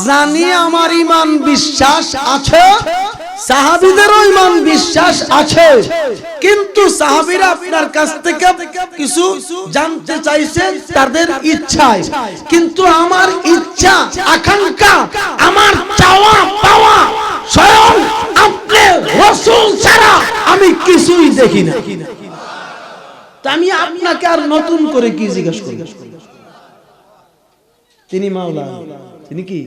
জানি আমার ঈমান বিশ্বাস আছে, সাহাবীদেরও ঈমান বিশ্বাস আছে, কিন্তু সাহাবীরা আপনার কাছ থেকে কিছু জানতে চাইছেন তাদের ইচ্ছায়, কিন্তু আমার ইচ্ছা আকাঙ্ক্ষা, আমার চাওয়া পাওয়া স্বয়ং আপনি রাসূল ছাড়া আমি কিছুই দেখি না। তা আমি আপনাকে আর নতুন করে কি জিজ্ঞাসা করি? তিনি মাওলা, তিনি কি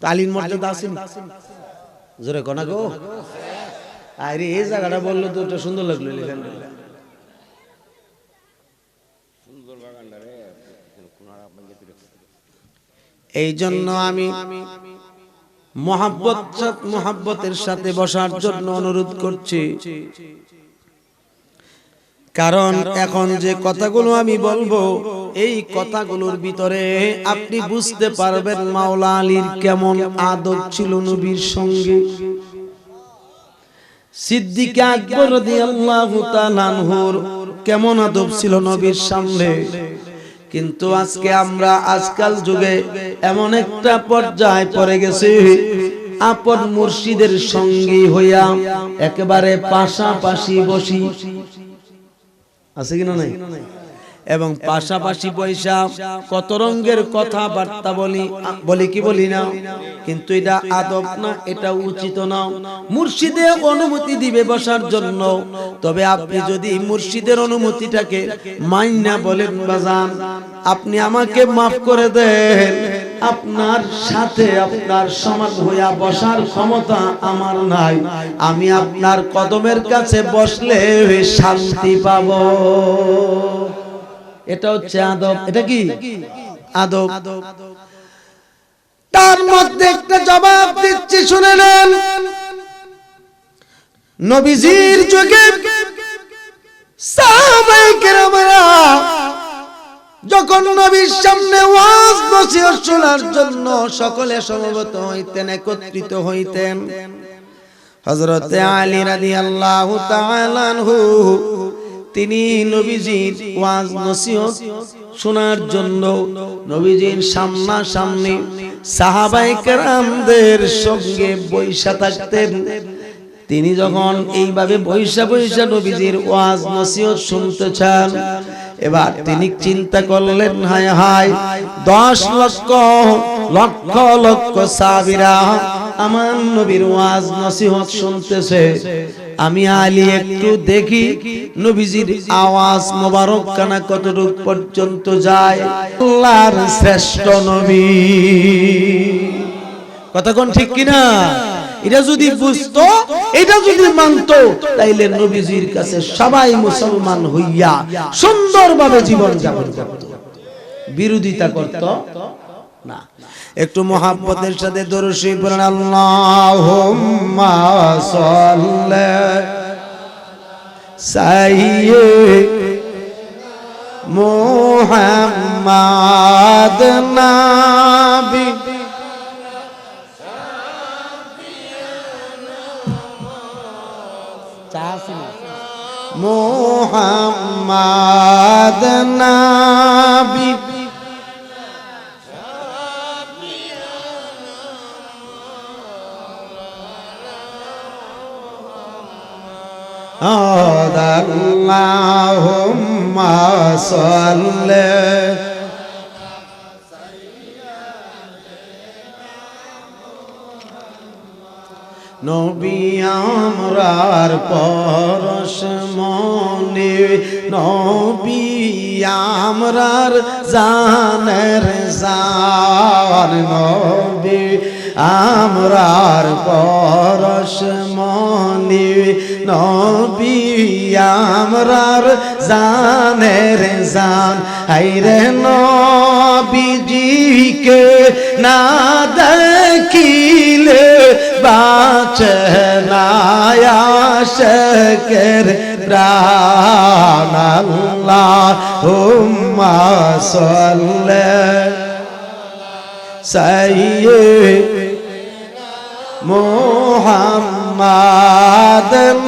তালিন মর্যাদা আছেন? জোরে কোনা গো। আরে এই জায়গাটা বললো তো এটা সুন্দর লাগলো। এই জন্য আমি মহব্বতের সাথে বসার জন্য অনুরোধ করছি, কারণ এখন যে কথাগুলো আমি বলবো এই কথাগুলোর ভিতরে আপনি বুঝতে পারবেন মাওলা আলীর কেমন আদব ছিল নবীর সঙ্গে। সিদ্দিক আকবর রাদিয়াল্লাহু তাআলা আনহুর কেমন আদব ছিল নবীর সামনে। কিন্তু আজকে আমরা আজকাল যুগে এমন একটা পর্যায়ে পড়ে গেছি, আপন মুর্শিদের সঙ্গী হইয়া একেবারে পাশাপাশি বসি, আছে কিনা নাই, এবং পাশাপাশি পয়সা কত রঙের কথাবার্তা বলি কি বলি না, কিন্তু এটা আদব না, এটা উচিত না। মুর্শিদে অনুমতি দিবে বসার জন্য, তবে আপনি যদি মুর্শিদের অনুমতিটাকে মাইনা বলেন, বাজান আপনি আমাকে মাফ করে দেন, আপনার সাথে আপনার সমান হইয়া বসার ক্ষমতা আমার নাই, আমি আপনার কদমের কাছে বসলে শান্তি পাবো। এটা হচ্ছে আদব। এটা কি আদব? তার মধ্যে একটা জবাব দিচ্ছি, শুনে নেন। নবীজির যুগে সাহাবায়ে কেরামরা যখন নবীর সামনে ওয়াজ নসিহত শোনার জন্য সকলে সমবেত হইতেন, একত্রিত হইতেন, হযরত আলী রাদিয়াল্লাহু তাআলা আনহু তিনি নবীজির ওয়াজ নসিহত শোনার জন্য নবীজির সামনাসামনি সাহাবায়ে কেরামদের সঙ্গে বৈশা থাকতেন। তিনি যখন এইভাবে বৈশা বৈশা নবীজির ওয়াজ নসিহত শুনতেছেন, এবার তিনি চিন্তা করলেন, হায় হায় 10 লক্ষ লক্ষ লক্ষ সাহাবীরা আমার নবীর ওয়াজ নসিহত শুনতেছে, আমি আলী একটু দেখি নবীজির আওয়াজ মোবারক কানা কতটুক পর্যন্ত যায়। আল্লাহর শ্রেষ্ঠ নবী, কথা কোন ঠিক কিনা? এটা যদি বুঝতো, এটা যদি মানতো, তাইলে নবীজির কাছে সবাই মুসলমান হইয়া সুন্দরভাবে জীবন যাপন করত, বিরোধিতা করত না। একটু মোহাব্বতের সাথে দরুদ শরীফ পড়েন, আল্লাহুম্মা সাল্লি সাইয়্যিদিনা মুহাম্মাদ নাবি মুহাম্মাদ নাবি আল্লাহুম্মা সাল্লি নবী আমরার পরশমণি, নবী আমরার জানের জান, নবী আমরার পরশমণি, নবী আমরার জানের জান। হায়রে নবীজিকে না দেখিলে বাঁচে না আশিকের প্রাণ। আল্লাহুম্মা সাল্লি সাইয়্যিদিনা মুহাম্মাদ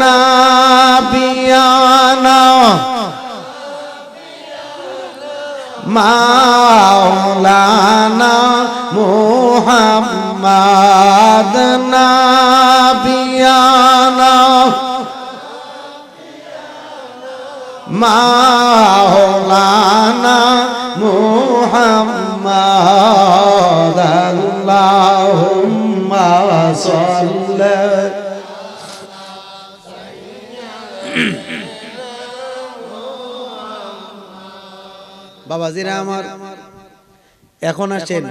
নাবিয়ানা মাওলানা মুহাম্মাদ নাবিয়ানা মাওলানা মুহাম্মাদ। আল্লাহুম্মা সাল্লি বাবাজিরা আমার, এখন আসেন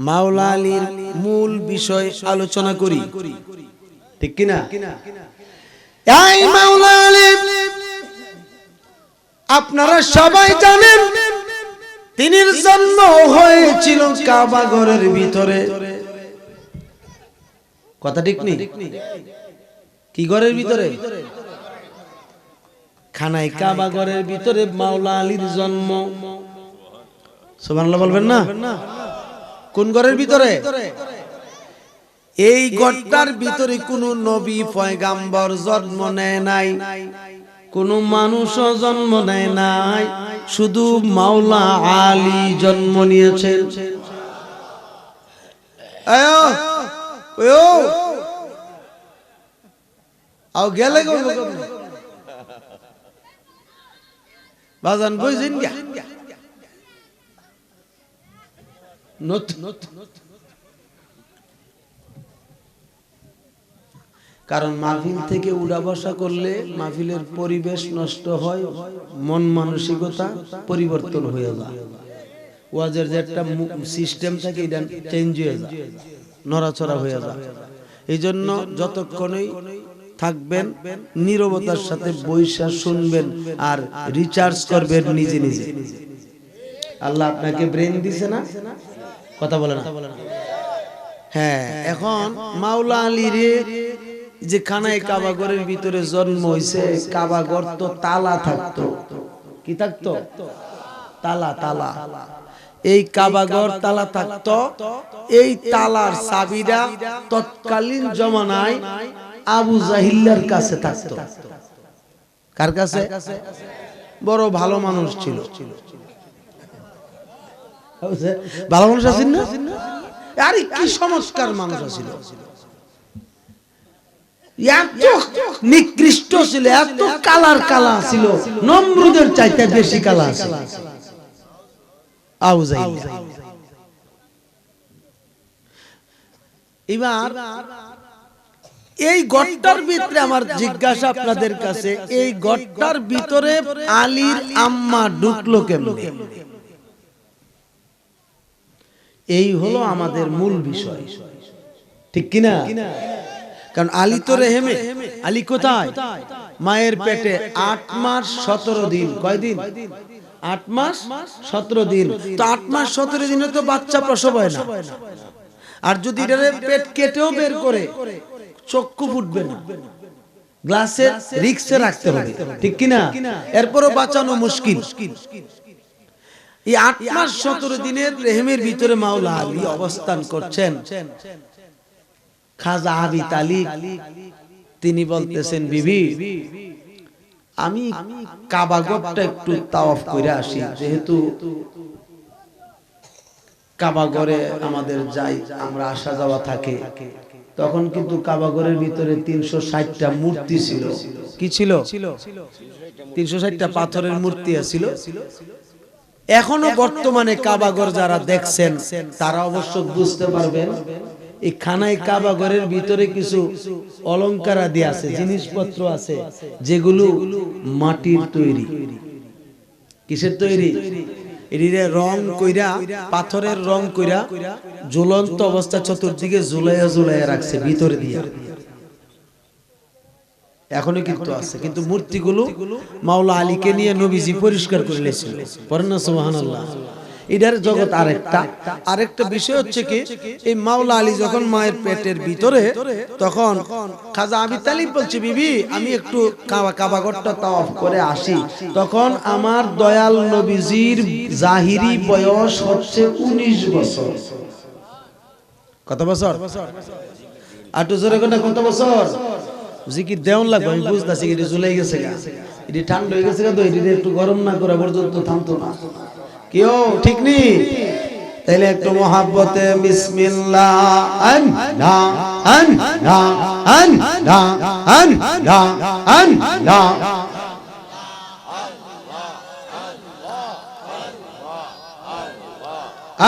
মাওলা আলীর মূল বিষয় আলোচনা করি, ঠিক কিনা? এই মাওলা আলী আপনারা সবাই জানেন তিনির জন্ম হয়েছিল কাবা ঘরের ভিতরে, কথা ঠিক নেই? কি ঘরের ভিতরে? খানায় কাবা ঘরের ভিতরে মাওলা আলীর জন্ম। সুবহানাল্লাহ বলবেন না? কোন ঘরের ভিতরে? এই ঘরটার ভিতরে কোনো নবী পয়গাম্বর জন্ম নেয় নাই, কোন মানুষও জন্ম নেয় নাই, শুধু মাওলা আলী জন্ম নিয়েছেন। আও গেলে গো বাজান বুঝিন গা কারণ মাহফিল থেকে উড়া বসা করলে মাহফিলের পরিবেশ নষ্ট হয়, মন মানসিকতা পরিবর্তন হয়ে যায়, ওয়াজের যে একটা সিস্টেম থাকে এটা চেঞ্জ হয়ে যায়, নড়াচড়া হয়ে যায়। এই জন্য যতক্ষণই থাকবেন নীরবতার সাথে বৈশা শুনবেন আর রিচার্জ করবেন নিজে নিজে। আল্লাহ আপনাকে ব্রেন দিছে না, কথা বলে না? হ্যাঁ, এখন মাওলা আলীর যে খানায় কাবা ঘরের ভিতরে জন্ম হইছে, কাবা ঘর তো তালা থাকতো, কি থাকতো? তালা। তালা, এই কাবা ঘর তালা থাকতো। এই তালার চাবিটা তৎকালীন জমানায় আবু জাহিল্লার কাছে থাকতো। কার কাছে? বড় ভালো মানুষ ছিল, ভালো মানুষ আছেন না? আরে কি চমৎকার মানুষ ছিল, এত নিকৃষ্ট ছিল, এত কালা ছিল, নমরুদের চাইতে বেশি কালা ছিল আবু জাহিল। এবার এই গড়টার ভিতরে আমার জিজ্ঞাসা আপনাদের কাছে, এই গড়টার ভিতরে আলীর আম্মা ঢুকলো কেমনে? এই হলো আমাদের মূল বিষয়, ঠিক কিনা? কারণ আলী তো রেহেমে, আলী কোথায়? মায়ের পেটে 8 মাস 17 দিন। কয়দিন? 8 মাস 17 দিন। তো 8 মাস 17 দিনে তো বাচ্চা প্রসব হয় না। আর যদি এটারে পেট কেটেও বের করে, চক্ষু ফুটবে না, গ্লাসে রিক্সে রাখতে হবে, ঠিক কিনা? এরপরও বাঁচানো মুশকিল। এই 8 মাস 17 দিনের রেহেমের ভিতরে মাওলা আলী অবস্থান করছেন। খাজা আবি তালিব তিনি বলতেছেন, বিবি আমি কাবাগরটা একটু তাওয়াফ করে আসি, যেহেতু কাবাগরে আমাদের যাই, আমরা আসা যাওয়া থাকে। তখন কিন্তু কাবাগরের ভিতরে 360টা মূর্তি ছিল। কি ছিল? 360টা পাথরের মূর্তি ছিল। এখনো বর্তমানে কাবাগর যারা দেখছেন তারা অবশ্য বুঝতে পারবেন, এই খানায় কাবাগরের ভিতরে কিছু অলংকার আদি আছে, জিনিসপত্র আছে, যেগুলো মাটির তৈরি। কিসের তৈরি? এটিরে রং কইরা, পাথরের রং কইরা ঝুলন্ত অবস্থা চতুর্দিকে ঝুলাইয়া ঝুলাইয়া রাখছে ভিতরে দিয়া। এখনো কিন্তু আছে, কিন্তু মূর্তিগুলো মাওলা আলীকে নিয়ে নবীজি পরিষ্কার করে নিয়েছিল। পড়েন না সুবহানাল্লাহ। এটার জগৎ আরেকটা বিষয় হচ্ছে কি, এই মাওলা আলী যখন মায়ের পেটের ভিতরে, তখন খাজা আবি তালিব বলছে, বিবি আমি একটু কাবাগরটা তাওয়াফ করে আসি। তখন আমার দয়াল নবীজির জাহিরি বয়স হচ্ছে 19 বছর। কত বছর? আটু জোরে কোনটা কত বছর? জিকির দেওয়ান লাগবে, আমি বুঝতেছি এটি চলে গেছে গা, এটি ঠান্ডা হয়ে গেছে গা, তো এটি একটু গরম না করা পর্যন্ত থামতো না। কেউ ঠিক নেই? তাইলে একটু মহাব্বতে বিসমিল্লাহ আন না আন না আন না আন না আন না আন না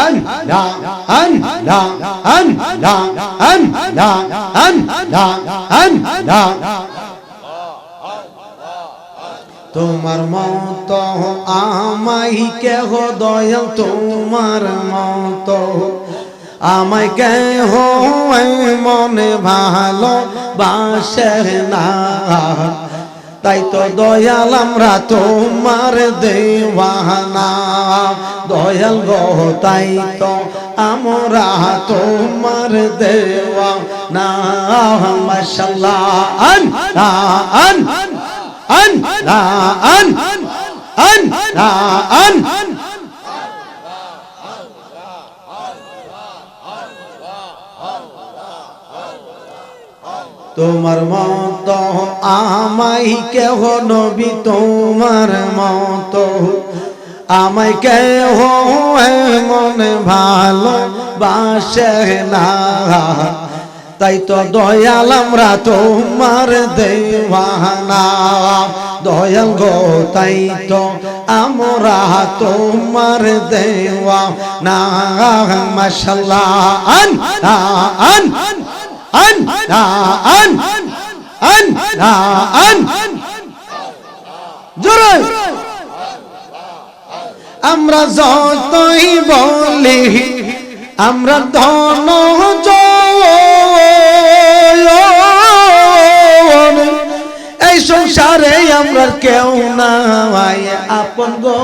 আন না আন না আন না আন না আন না। তোমার মত আমায় কেহ দয়াল, তোমার মত আমায় কেহ মনে ভালো বাসে না। তাই তো দয়াল আমরা তোমার দেওয়ানা, দয়াল গো তাই তো আমরা তোমার দেওয়ানা। মাশাআল্লাহ আন না আন আন না আন আন না আন। তোমার মত আমায় কেহ নবী, তোমার মত আমায় কেহ মনে ভালো বাসে না। তাই তো দয়াল আমরা তোমার দেওয়ানা, দয়াল গো তাই তো আমরা তোমার দেওয়ানা। মাশাআল্লাহ আন না আন আন না আন আন না আন। জোরে আমরা যতই বলি আমরা ধন এই সংসারে আমরা কেউ নাই আপন গো।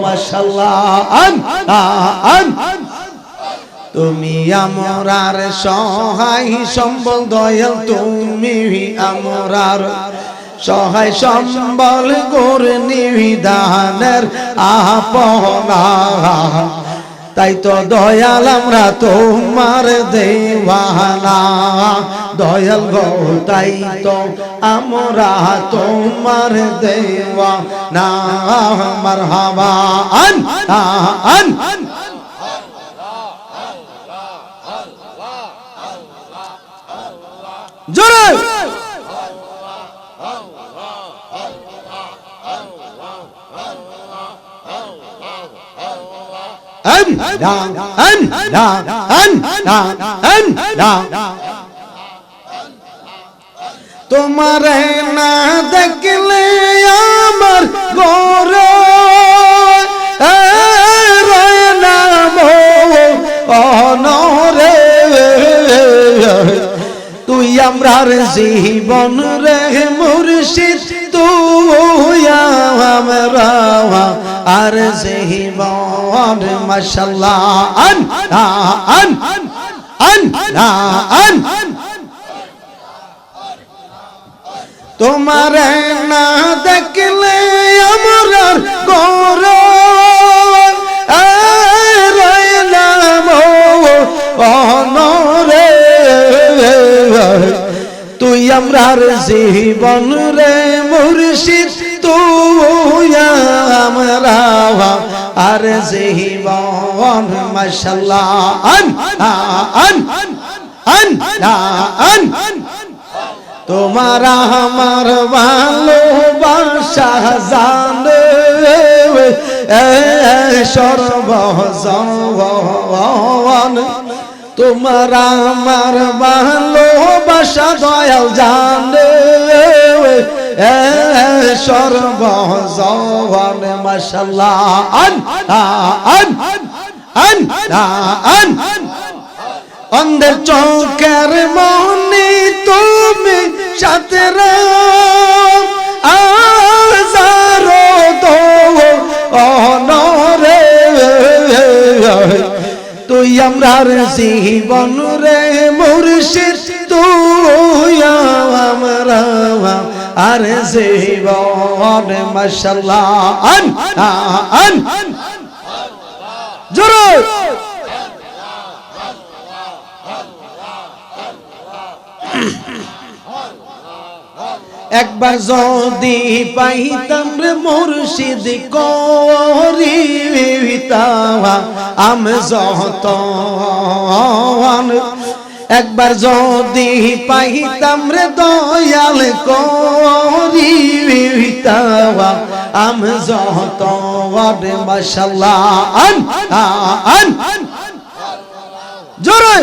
মাশাআল্লাহ আন আন। তুমি আমরার সহায় সম্বল দয়াল, তুমি আমরার সহায় সম্বল করে নিবিধানের আপনা। তাই তো দয়াল আমরা তোমার দেওয়ানা, দয়াল গো তাই তো আমরা তোমার দেওয়ানা। মারহাবা আন আন জোরে আন না আন না আন না আন না তোমারে না দেখলে আমার ঘরে রয় না অনরে তুই আমরার জীবন রে মুর্শিদ তুই আমরা আর জীবন মাশাআল্লাহ আন আন আন আন তোমারে না দেখলে আমার ঘরে রইলাম অনরে তুই আমরার জীবন রে মুর্শিদ তুই আমরা আর জীবন মাশাআল্লাহ আন আন আন আন তোমার আমার ভালোবাসা জানে সর্বজন তোমার আমার ভালোবাসা দয়াল জানে সর্বজন মাশাআল্লাহ আন আন আন আন অন্ধের চোখের মনি তুমি সাথে আজারো তো অনরে তুই আমরার জীবন রে মুর্শিদ তুই আমরা আর জীবন মাশাআল্লাহ আন আন জোরে একবার যদি পাইতাম রে মুর্শিদ করিতাম আম যতন একবার যদি পাইতাম রে দয়াল করিতাম আম যতন মাশাআল্লাহ আন আন জোরে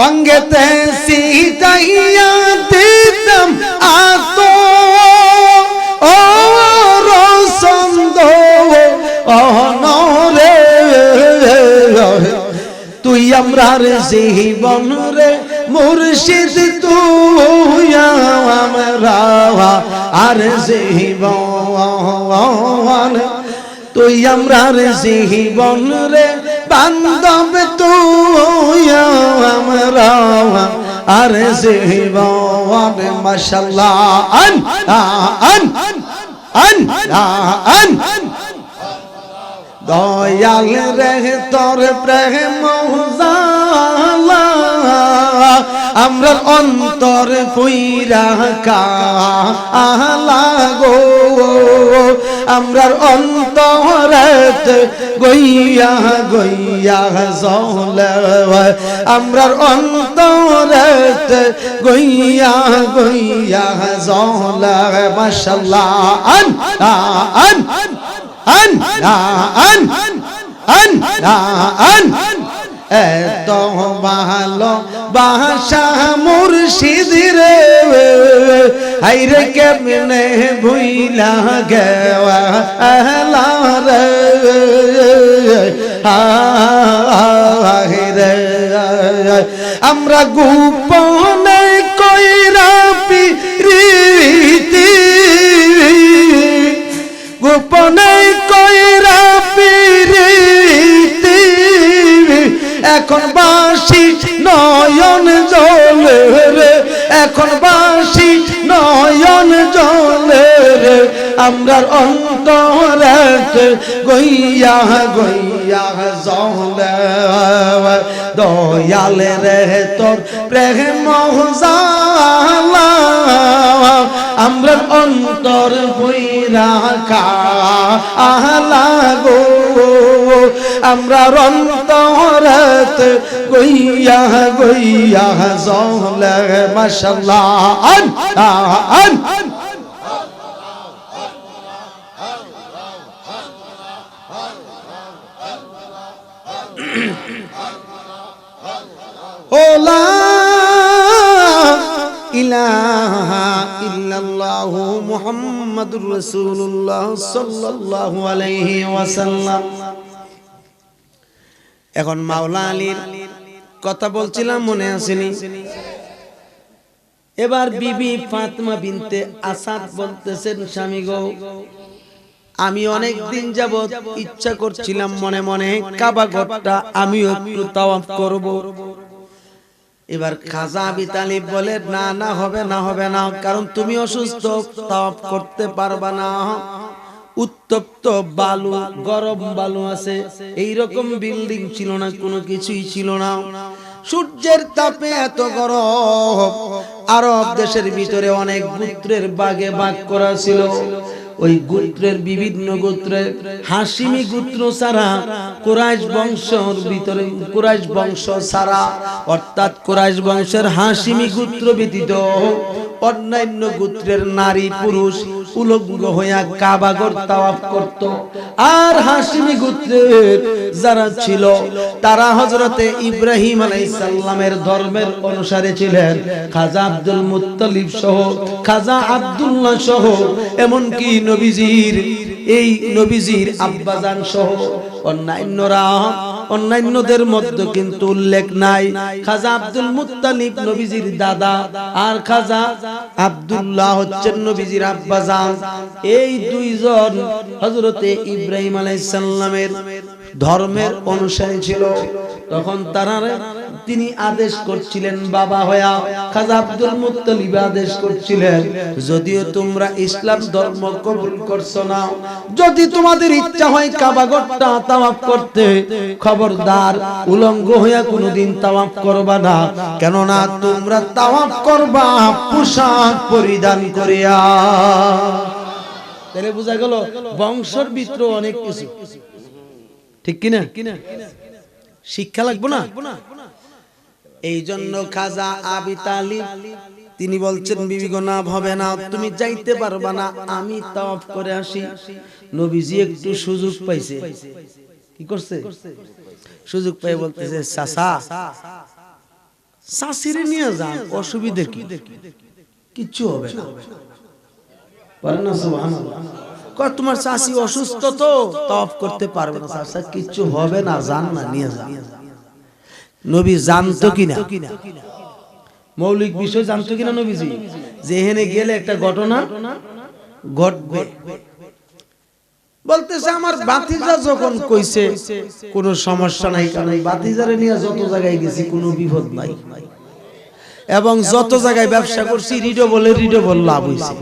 অঙ্গেতে সিতাইয়া দিতাম আত ও রসন্দ অনরে তুই আমরার জীবন রে মুর্শিদ তুই আমরা আর জীবন তুই আমরার জীবন রে বান্ধব তুই আমরা আর জীবন মাশাআল্লাহ আন আন আন আন দয়াল রে তোর প্রেম জালা আমরার অন্তর পুইরা কালা গো আমরার অন্তরত গইয়া গইয়া জলে আমরার অন্তরত গইয়া গইয়া জলে মাশাআল্লাহ আন আন আন আন আন আন এত ভালো বাসা মুর্শিদ রে হাইরে কেমনে ভুইলা গেওয়া আহলা রে হাইরে আমরা গোপনে কইরা পিরিতি গোপনে কইরা পিরিতি এখন বাসি নয়ন জলে রে এখন বাসি নয়ন জলে রে আমরার অন্তরে গইয়া গইয়া জলে দয়াল রে তোর প্রেম জালা আমরার অন্তর বইরা কালা গো আমরার অন্তরত গইয়া গইয়া জলে মাশাআল্লাহ আন আন ওলা ইলাহা ইল্লাল্লাহু মুহাম্মাদুর রাসূলুল্লাহ সাল্লাল্লাহু আলাইহি ওয়াসাল্লাম। এখন মাওলা আলীর কথা বলছিলাম, মনে আসেনি? এবার বিবি ফাতেমা বিনতে আসাদ বলতেছেন, স্বামী গো, আমি অনেক দিন যাবত ইচ্ছা করছিলাম মনে মনে কাবা ঘরটা আমিও একটু তাওয়াফ করব। এবার খাজা আবি তালিব বলে, না না, হবে না, হবে না, কারণ তুমি অসুস্থ, তাওয়াফ করতে পারবা না। উত্তপ্ত বালু, গরম বালু আছে, এইরকম বিল্ডিং ছিল না, কোনো কিছুই ছিল না। সূর্যের তাপে এত গরম। আরব দেশের ভিতরে অনেক গোত্রের ভাগে ভাগ করা ছিল। ওই গোত্রের বিভিন্ন গোত্রের হাশিমি গোত্র ছাড়া, কুরাইশ বংশের ভিতরে কুরাইশ বংশ ছাড়া, অর্থাৎ কুরাইশ বংশের হাশিমি গোত্র ব্যতীত অন্যান্য গোত্রের নারী পুরুষ উলঙ্গ হইয়া কাবা ঘর তাওয়াফ করত। আর হাশিমি গোত্রের যারা ছিল তারা হযরতে ইব্রাহিম আলাইহিস সালামের ধর্মের অনুসারী ছিলেন। খাজা আব্দুল মুত্তালিব সহ, খাজা আব্দুল্লাহ সহ, এমনকি নবীজির আব্বাজান সহ অন্যান্যদের মধ্যে কিন্তু উল্লেখ নাই। খাজা আব্দুল মুত্তালিব নবীজির দাদা, আর খাজা আব্দুল্লাহ হচ্ছেন নবীজির আব্বাজান। এই দুইজন হযরতে ইব্রাহিম আলাইহিস সালামের ধর্মের অনুসারী ছিল। তখন তিনি আদেশ করছিলেন বাবা হইয়া, খাজা আব্দুল মুত্তালিব আদেশ করছিলেন, যদিও তোমরা ইসলাম ধর্ম কবুল করছো না, যদি তোমাদের ইচ্ছা হয় কাবা ঘরটা তাওয়াফ করতে, খবরদার উলঙ্গ হইয়া কোনোদিন তাওয়াফ করবা না, কেননা তোমরা তাওয়াফ করবা পোশাক পরিধান করিয়া। তাহলে বোঝা গেল বংশের ভিতরে অনেক কিছু, ঠিক কিনা? শিক্ষা লাগবে না? এই জন্য খাজা আবি তালিব তিনি বলছেন, বিবি গো, না, হবে না, তুমি যাইতে পারবা না, আমি তাওয়াফ করে আসি। নবীজি একটু সুযোগ পাইছে, কি করছে? সুযোগ পাই বলতেছে, চাচা, চাচিরে নিয়ে যান, অসুবিধা কি? কিচ্ছু হবে না। পারেন না? সুবহানাল্লাহ। তোমার চাচি অসুস্থ, তো তাওয়াফ করতে পারবে না। চাচা, কিচ্ছু হবে না, যান না, নিয়ে যান। নবী জানতো কিনা মৌলিক বিষয়, জানতো কিনা নবীজি যে এখানে গেলে একটা ঘটনা ঘটবে? বলতেছে, আমার ভাতিজা যখন কইছে কোনো সমস্যা নাই, কারণ ভাতিজারে নিয়ে যত জায়গায় গেছি কোনো বিপদ নাই, এবং যত জায়গায় ব্যবসা করছি রিডো বল লাভ হইছে,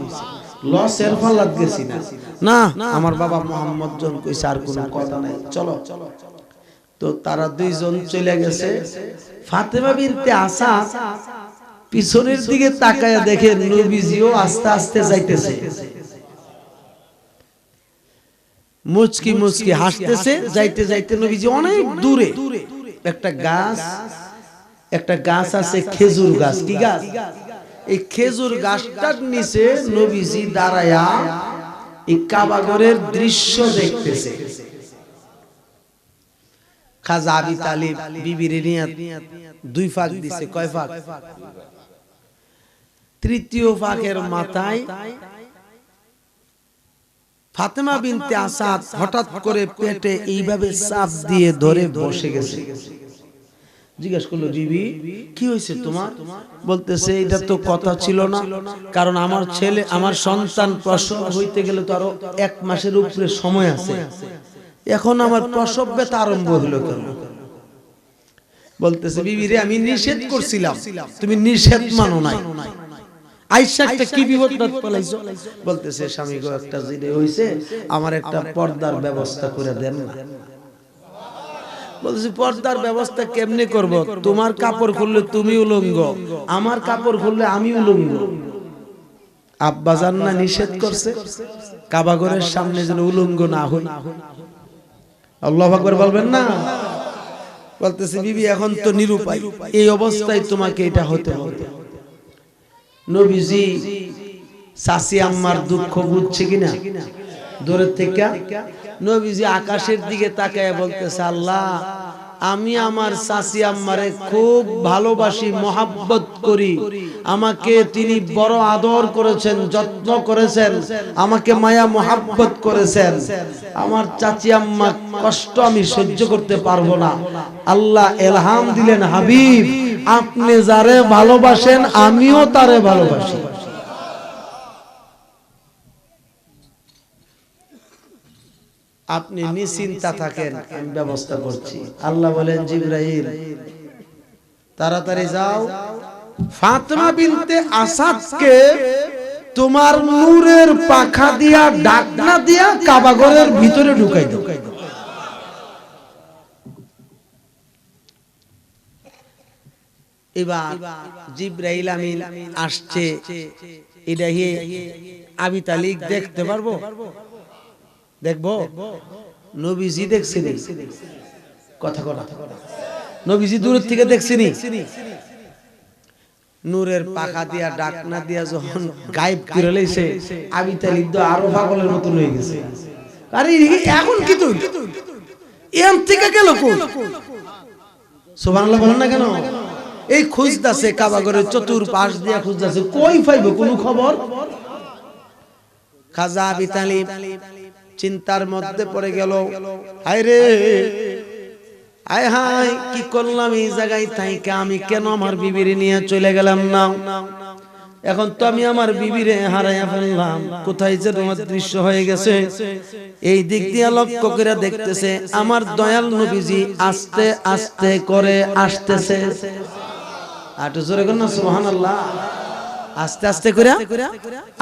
লসের ফালাত গেছি না। আমার বাবা মোহাম্মদ জন কইছে, আর কোনো কথা নাই, চলো। তো তারা দুইজন চলে গেছে। ফাতেমা বিনতে আসাদ পিছনের দিকে তাকায়া দেখে নবীজিও আস্তে আস্তে যাইতেছে, মুচকি মুচকি হাসতেছে। যাইতে যাইতে নবীজি অনেক দূরে একটা গাছ আছে, খেজুর গাছ। কি গাছ? এই খেজুর গাছটার নিচে নবীজি দাঁড়ায়া এই কাবা ঘরের দৃশ্য দেখতেছে। খাজা আবি তালিব বিবির নিয়ে দুই ফাঁক দিছে। কয় ফাঁক? তৃতীয় ফাঁকের মাথায় ফাতেমা বিনতে আসাদ হঠাৎ করে পেটে এইভাবে চাপ দিয়ে ধরে বসে গেছে। জিজ্ঞেস করলো, বিবি কি হয়েছে তোমার? বলতেছে, এটা তো কথা ছিল না, কারণ আমার সন্তান প্রসব হইতে গেলে তো আরো 1 মাসের উপরে সময় আছে, এখন আমার প্রসব ব্যথা আরম্ভ হলো কেন? বলতেছে, বিবি রে, আমি নিষেধ করছিলাম, তুমি নিষেধ মানো নাই, আইসা একটা কি বিপদ পালাইছো? বলতেছে, স্বামী গো, একটা জিনিস হইছে, আমার একটা পর্দার ব্যবস্থা করে দেন না। বলতেছে, পর্দার ব্যবস্থা কেমনে করব? তোমার কাপড় খুললে তুমি উলঙ্গ, আমার কাপড় খুললে আমি উলঙ্গ। আব্বা জান না নিষেধ করছে কাবা ঘরের সামনে যেন উলঙ্গ না হই। আল্লাহু আকবার বলবেন না? বলতেছে, বিবি এখন তো নিরুপায়, এই অবস্থায় তোমাকে এটা হতে হবে। নবীজি চাচি আম্মার দুঃখ বুঝছে কিনা দূরের থেকে? নবীজি আকাশের দিকে তাকায় বলতেছে, আল্লাহ, আমি আমার চাচি আম্মারে খুব ভালোবাসি, মহাব্বত করি, আমাকে তিনি বড় আদর করেছেন, যত্ন করেছেন, আমাকে মায়া মোহাব্বত করেছেন। আমার চাচি আম্মা কষ্ট আমি সহ্য করতে পারবো না। আল্লাহ ইলহাম দিলেন, হাবিব আপনি যারে ভালোবাসেন আমিও তারে ভালোবাসি। আপনি নিশ্চিন্তা থাকেন, আমি ব্যবস্থা করছি। আল্লাহ বলেন, জিবরাইল তাড়াতাড়ি যাও, ফাতেমা বিনতে আসাদকে তোমার নূরের পাখা দিয়া ডাকনা দিয়া কাবা ঘরের ভিতরে ঢুকাই দাও। এবার জিবরাইল আমিন আসছে, এটা আবি তালিব দেখতে পারবো? দেখবো? নবীজি দেখছেন কথা কথা, নবীজি দূরের থেকে দেখছেনি। নূরের পাখা দিয়া ডাকনা দিয়া যখন গায়েব করে লইছে, আবি তালিব তো আরো পাগলের মতন হয়ে গেছে। আরে এখন কি তুই এম থেকে গেল কোন? সুবহানাল্লাহ বলেন না কেন? এই খুঁজতাছে কাবা ঘরের চতুর্পাশ দিয়া খুঁজতাছে, কই পাইবে কোনো খবর? খাজা আবি তালিব চিন্তার মধ্যে পড়ে গেল, হায় রে হায় হায়, কি করলাম এই জায়গায় থাইকা? আমি কেন আমার বিবির নিয়ে চলে গেলাম না? এখন তো আমি আমার বিবিরে হারাইয়া ফেললাম। কোথায় যে তোমার দৃশ্য হয়ে গেছে। এই দিক দিয়ে লক্ষ্য করে দেখতেছে আমার দয়াল নবীজি আস্তে আস্তে করে আসতেছে। আটু জোরে কর না সুবহানাল্লাহ। আস্তে আস্তে করে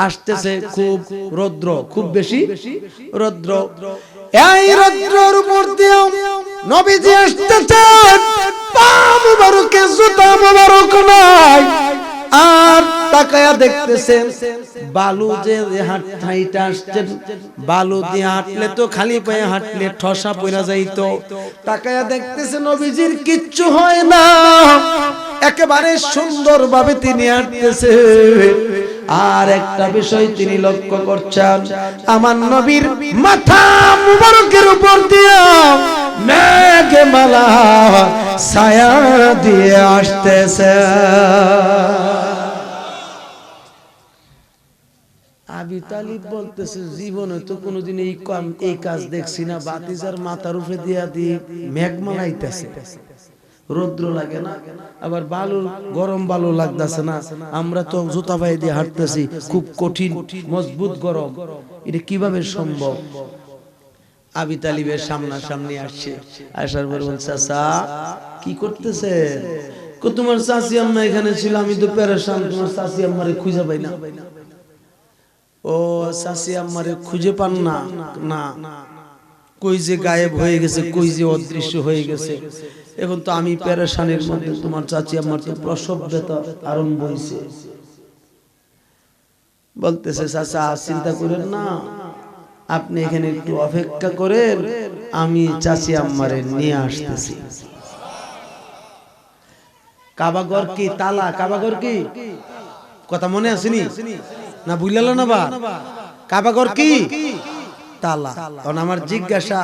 আসতেছে, খুব রৌদ্র, খুব বেশি রৌদ্র। এই রৌদ্রের উপর দিয়ে নবীজি আসতেছেন, পা মুবারকে জুতা মুবারক নাই, আর তাকায়া দেখতেছেন বালু যে হাঁটতে আসছেন, বালু দিয়ে হাঁটলে তো খালি পায়ে হাঁটলে ঠসা পড়া যাইতো। তাকায়া দেখতেছেন নবীজির কিচ্ছু হয় না, একেবারে সুন্দরভাবে তিনি হাঁটতেছে। আর একটা বিষয় তিনি লক্ষ্য করছেন, আমার নবীর মাথা মুবারকের উপর দিয়ে মেঘমালা ছায়া দিয়ে আসতেছে। আবি তালিব বলতেছে, জীবনে তো কোনোদিন এই কাজ দেখছি না, বাতিজার মাথার উপরে দিয়া দিয়ে মেঘমালা আইতাছে। রৌদ্র লাগে না, আবার বালু, গরম বালু লাগতেছে না। আমরা তো জুতা পায়ে দিয়ে হাঁটতেছি, খুব কঠিন মজবুত গরম, এটা কিভাবে সম্ভব? আবি তালিবের সামনাসামনি আসছে, আসার পর বলছে, চাচা কি করতেছে? তোমার চাচি আম্মা এখানে ছিল, আমি তো পেরেশান, তোমার চাচি আম্মারে খুঁজে পাই না। ও চাচি আম্মারে খুঁজে পান না? না, কই যে গায়েব হয়ে গেছে, কই যে অদৃশ্য হয়ে গেছে। এখন তো আমি পেরেশানির মধ্যে, তোমার চাচি আম্মার তো প্রসব ব্যথা আরম্ভ হয়েছে। বলতেছে, চাচা চিন্তা করেন না, আপনি এখানে একটু অপেক্ষা করেন, আমি চাচি আম্মারে নিয়ে আসতেছি। কাবাঘর কি তালা? কাবাঘর কি কথা মনে আসেনি না? বুঝলাম না বা কাবাঘর কি তালা? কারণ আমার জিজ্ঞাসা,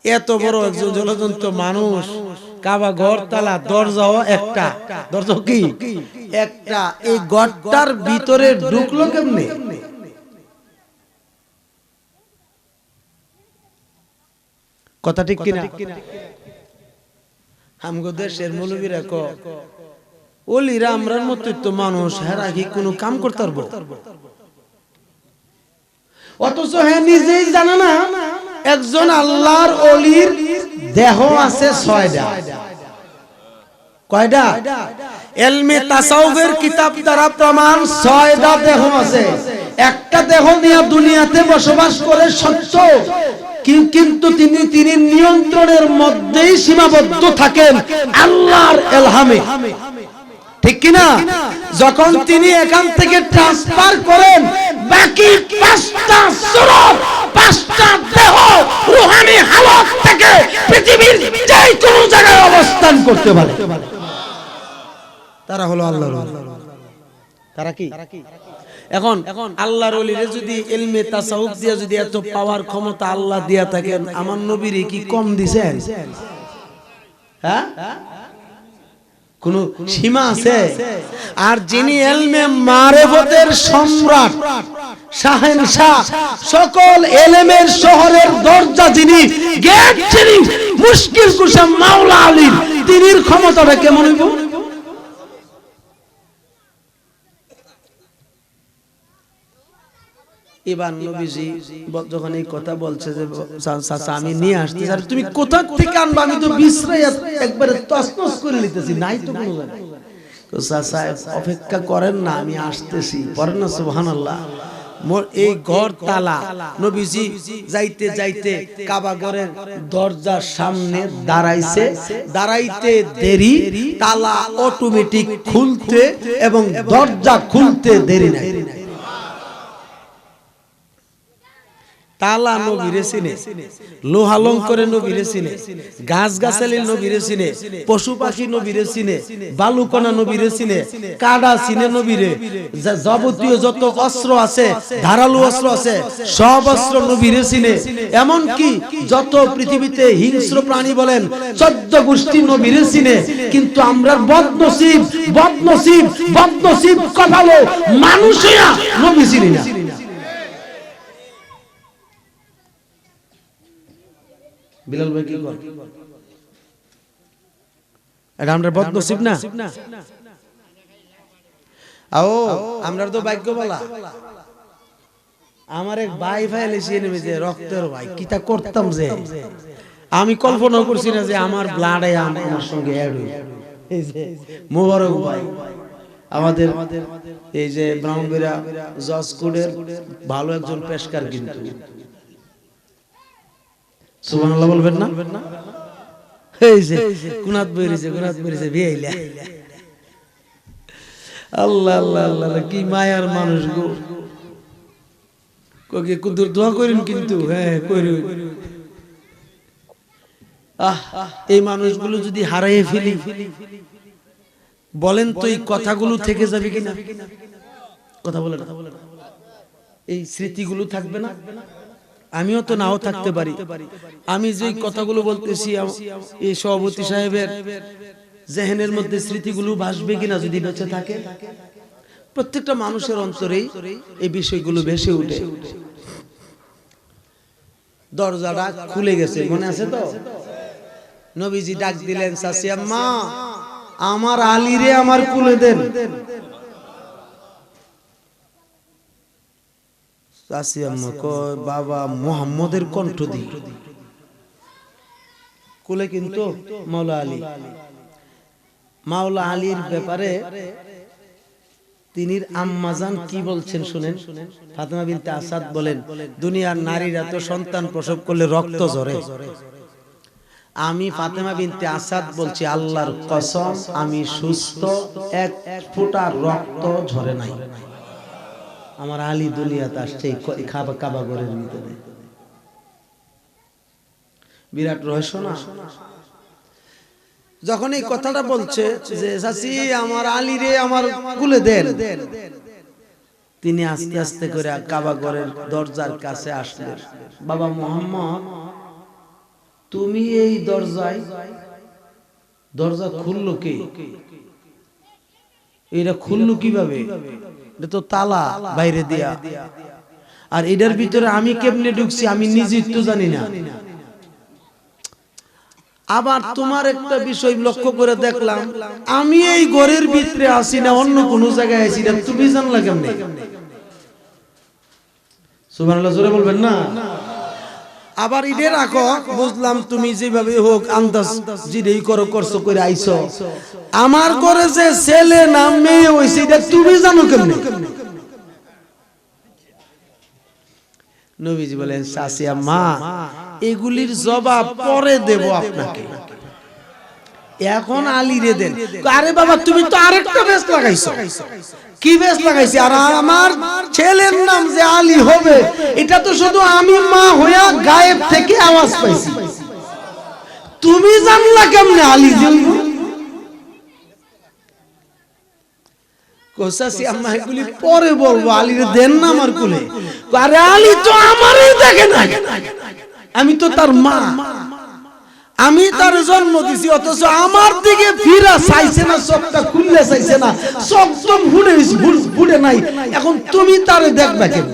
এত বড় একজন জলজন্ত মানুষ, কাবাঘর তালা, দরজাও একটা, দরজা কি একটা, এই ঘরটার ভিতরে ঢুকলো কেমনে? কথা ঠিক কিনা? আমগো দেশের মৌলবীরা ক ওলিরা আমরার মতো তো মানুষ, হেরা কি কোনো কাম করতে পারবো? অথচ হ্যাঁ নিজেই জানে না একজন আল্লাহর ওলির দেহ আছে 6টা। কয়টা? ইলমে তাসাউফের কিতাব দ্বারা প্রমাণ 6টা দেহ আছে। একটা দেহ নিয়ে দুনিয়াতে বসবাস করে সত্য, কিন্তু তিনি নিয়ন্ত্রণের মধ্যেই সীমাবদ্ধ থাকেন আল্লাহর ইলহামে, ঠিক কিনা? যখন তিনি এখান থেকে ট্রান্সফার করেন, বাকি 5টা সুরত, 5টা দেহ রূহানি হালত থেকে পৃথিবীর যে কোনো জায়গায় অবস্থান করতে পারে। তারা হলো আল্লাহর ওলি। তারা কি? এখন আল্লাহর ওলিরে যদি ইলমে তাসাউফ দিয়া যদি এত পাওয়ার ক্ষমতা আল্লাহ দিয়া থাকেন, আমার নবীরে কি কম দিবেন? হ্যাঁ, কোন সীমা আছে? আর যিনি ইলমে মারিফতের সম্রাট, শাহেনশাহ, সকল ইলমের শহরের দরজা যিনি, গেট যিনি, মুশকিল কুশা মাওলা আলী, তিনির ক্ষমতাটা কেমন হইব? এবার নবীজি যখন এই কথা বলছে যে চাচা আমি নিয়ে আসছি, আর তুমি কোথা থেকে আনবা? আমি তো বিছরাই একবারে তছনছ করে নিতেছি, নাই তো কোনো জায়গা। তো চাচা অপেক্ষা করেন না, আমি আসতেছি। পড়েন না সুবহানাল্লাহ। এই ঘর তালা, নবীজি যাইতে যাইতে কাবা ঘরের দরজার সামনে দাঁড়াইছে, দাঁড়াইতে দেরি, তালা অটোমেটিক খুলতে এবং দরজা খুলতে দেরি নাই। তালা নবীরে চিনে, লোহালঙ্করে নবীরে চিনে, গাছ গাছালি নবীরে চিনে, পশু পাখি নবীরে চিনে, বালুকণা নবীরে চিনে, কাডা চিনে নবীরে, যাবতীয় যত অস্ত্র আছে, ধারালো অস্ত্র আছে, সব অস্ত্র নবীরে চিনে। এমন কি যত পৃথিবীতে হিংস্র প্রাণী বলেন 14 গোষ্ঠী নবীরে চিনে। কিন্তু আমরা বদনসিব বদনসিব বদনসিব কপালো মানুষইয়া নবী চিনি না। বিলাল ভাই কি কর? এটা আমরা বদনসিব না? আও আমরা তো ভাগ্য বলা। আমার এক ভাই ফাইলেছি নেমে যে রক্তের ভাই, কিটা করতাম যে আমি কল্পনা করছি না যে আমার ব্লাডে আমার সঙ্গে অ্যাড হই। এই যে মোবারক ভাই আমাদের এই যে ব্রাহ্মণবাড়িয়া জজকোটের ভালো একজন পেশকার, কিন্তু সুবহানাল্লাহ বলবেন না? এই যে কুনাত বইরেছে বিয়াইলা। আল্লাহ আল্লাহ আল্লাহ, কি মায়ার মানুষ গো। ককে কুদুর দোয়া করেন কিন্তু, হ্যাঁ কইরুন। এই মানুষগুলো যদি হারাইয়ে ফেলি, বলেন তো এই কথাগুলো থেকে যাবে কিনা? কথা বলে না, এই স্মৃতিগুলো থাকবে না? আমিও তো নাও থাকতে পারি। আমি যে কথাগুলো বলতেছি, এই সভাপতি সাহেবের জেহেনের মধ্যে স্মৃতিগুলো ভাসবে কিনা যদি বেঁচে থাকে? প্রত্যেকটা মানুষের অন্তরেই এই বিষয়গুলো ভেসে উঠে। দরজাটা খুলে গেছে, মনে আছে তো? নবীজি ডাক দিলেন, চাচি আম্মা আমার আলীরে আমার কুলে দেন। চাচি আম্মা কয় বাবা মুহাম্মদের কণ্ঠ দি কুলে, কিন্তু মাওলা আলী। মাওলা আলীর ব্যাপারে তিনির আম্মাজান কি বলছেন শুনেন। ফাতেমা বিনতে আসাদ বলেন, দুনিয়ার নারীরা তো সন্তান প্রসব করলে রক্ত ঝরে, আমি ফাতেমা বিনতে আসাদ বলছি আল্লাহর কসম আমি সুস্থ, এক ফোঁটা রক্ত ঝরে নাই। আমার আলী দুনিয়াতে আসছে কাবা ঘরের ভিতরে। বিরাট রহস্য না? যখন এই কথাটা বলছে যে চাচি আমার আলী রে আমার কুলে দেন, তিনি আস্তে আস্তে করে কাবা ঘরের দরজার কাছে আসলেন। বাবা মুহাম্মদ তুমি এই দরজা খুললো কে? এটা খুললো কিভাবে? এটা তো তালা বাইরে দিয়া, আর এটার ভিতরে আমি কেমনে ঢুকছি আমি নিজেই তো জানি না। আবার তোমার একটা বিষয় লক্ষ্য করে দেখলাম, আমি এই ঘরের ভিতরে আসি না, অন্য কোন জায়গায় আছি না, তুমি জানলা কেমনে? সুবহানাল্লাহ জোরে বলবেন না? আবার ইডে রাখো, বুঝলাম তুমি যেভাবে হোক আন্দাজ জিরেই করছো করে আইছো, আমার ঘরে যে ছেলে না মেয়ে হইছে এটা তুমি জানো কেমনে? নবীজি বলেন, চাচি আম্মা এগুলির জবাব পরে দেব আপনাকে, এখন আলী রে দেন। আরে বাবা তুমি তো আরেকটা বেশ লাগাইছো। কি বেশ লাগাইছি? আর আমার ছেলের নাম যে আলী হবে এটা তো শুধু আমি মা হইয়া গায়েব থেকে আওয়াজ পাইছি, তুমি জানলা কেমনে আলী জন্ম? কোসাসি আম্মা এগুলি পরে বলবো, আলী রে দেন না আমার কুলে। আরে আলী তো আমারই দেখে না, আমি তো তার মা। আমি তার জন্ম দিছি, অথচ আমার দিকে ফিরা চাইছে না, চোখটা খুললে চাইছে না, চোখ তো ফুটে নাই। এখন তুমি তারে দেখবে কেন?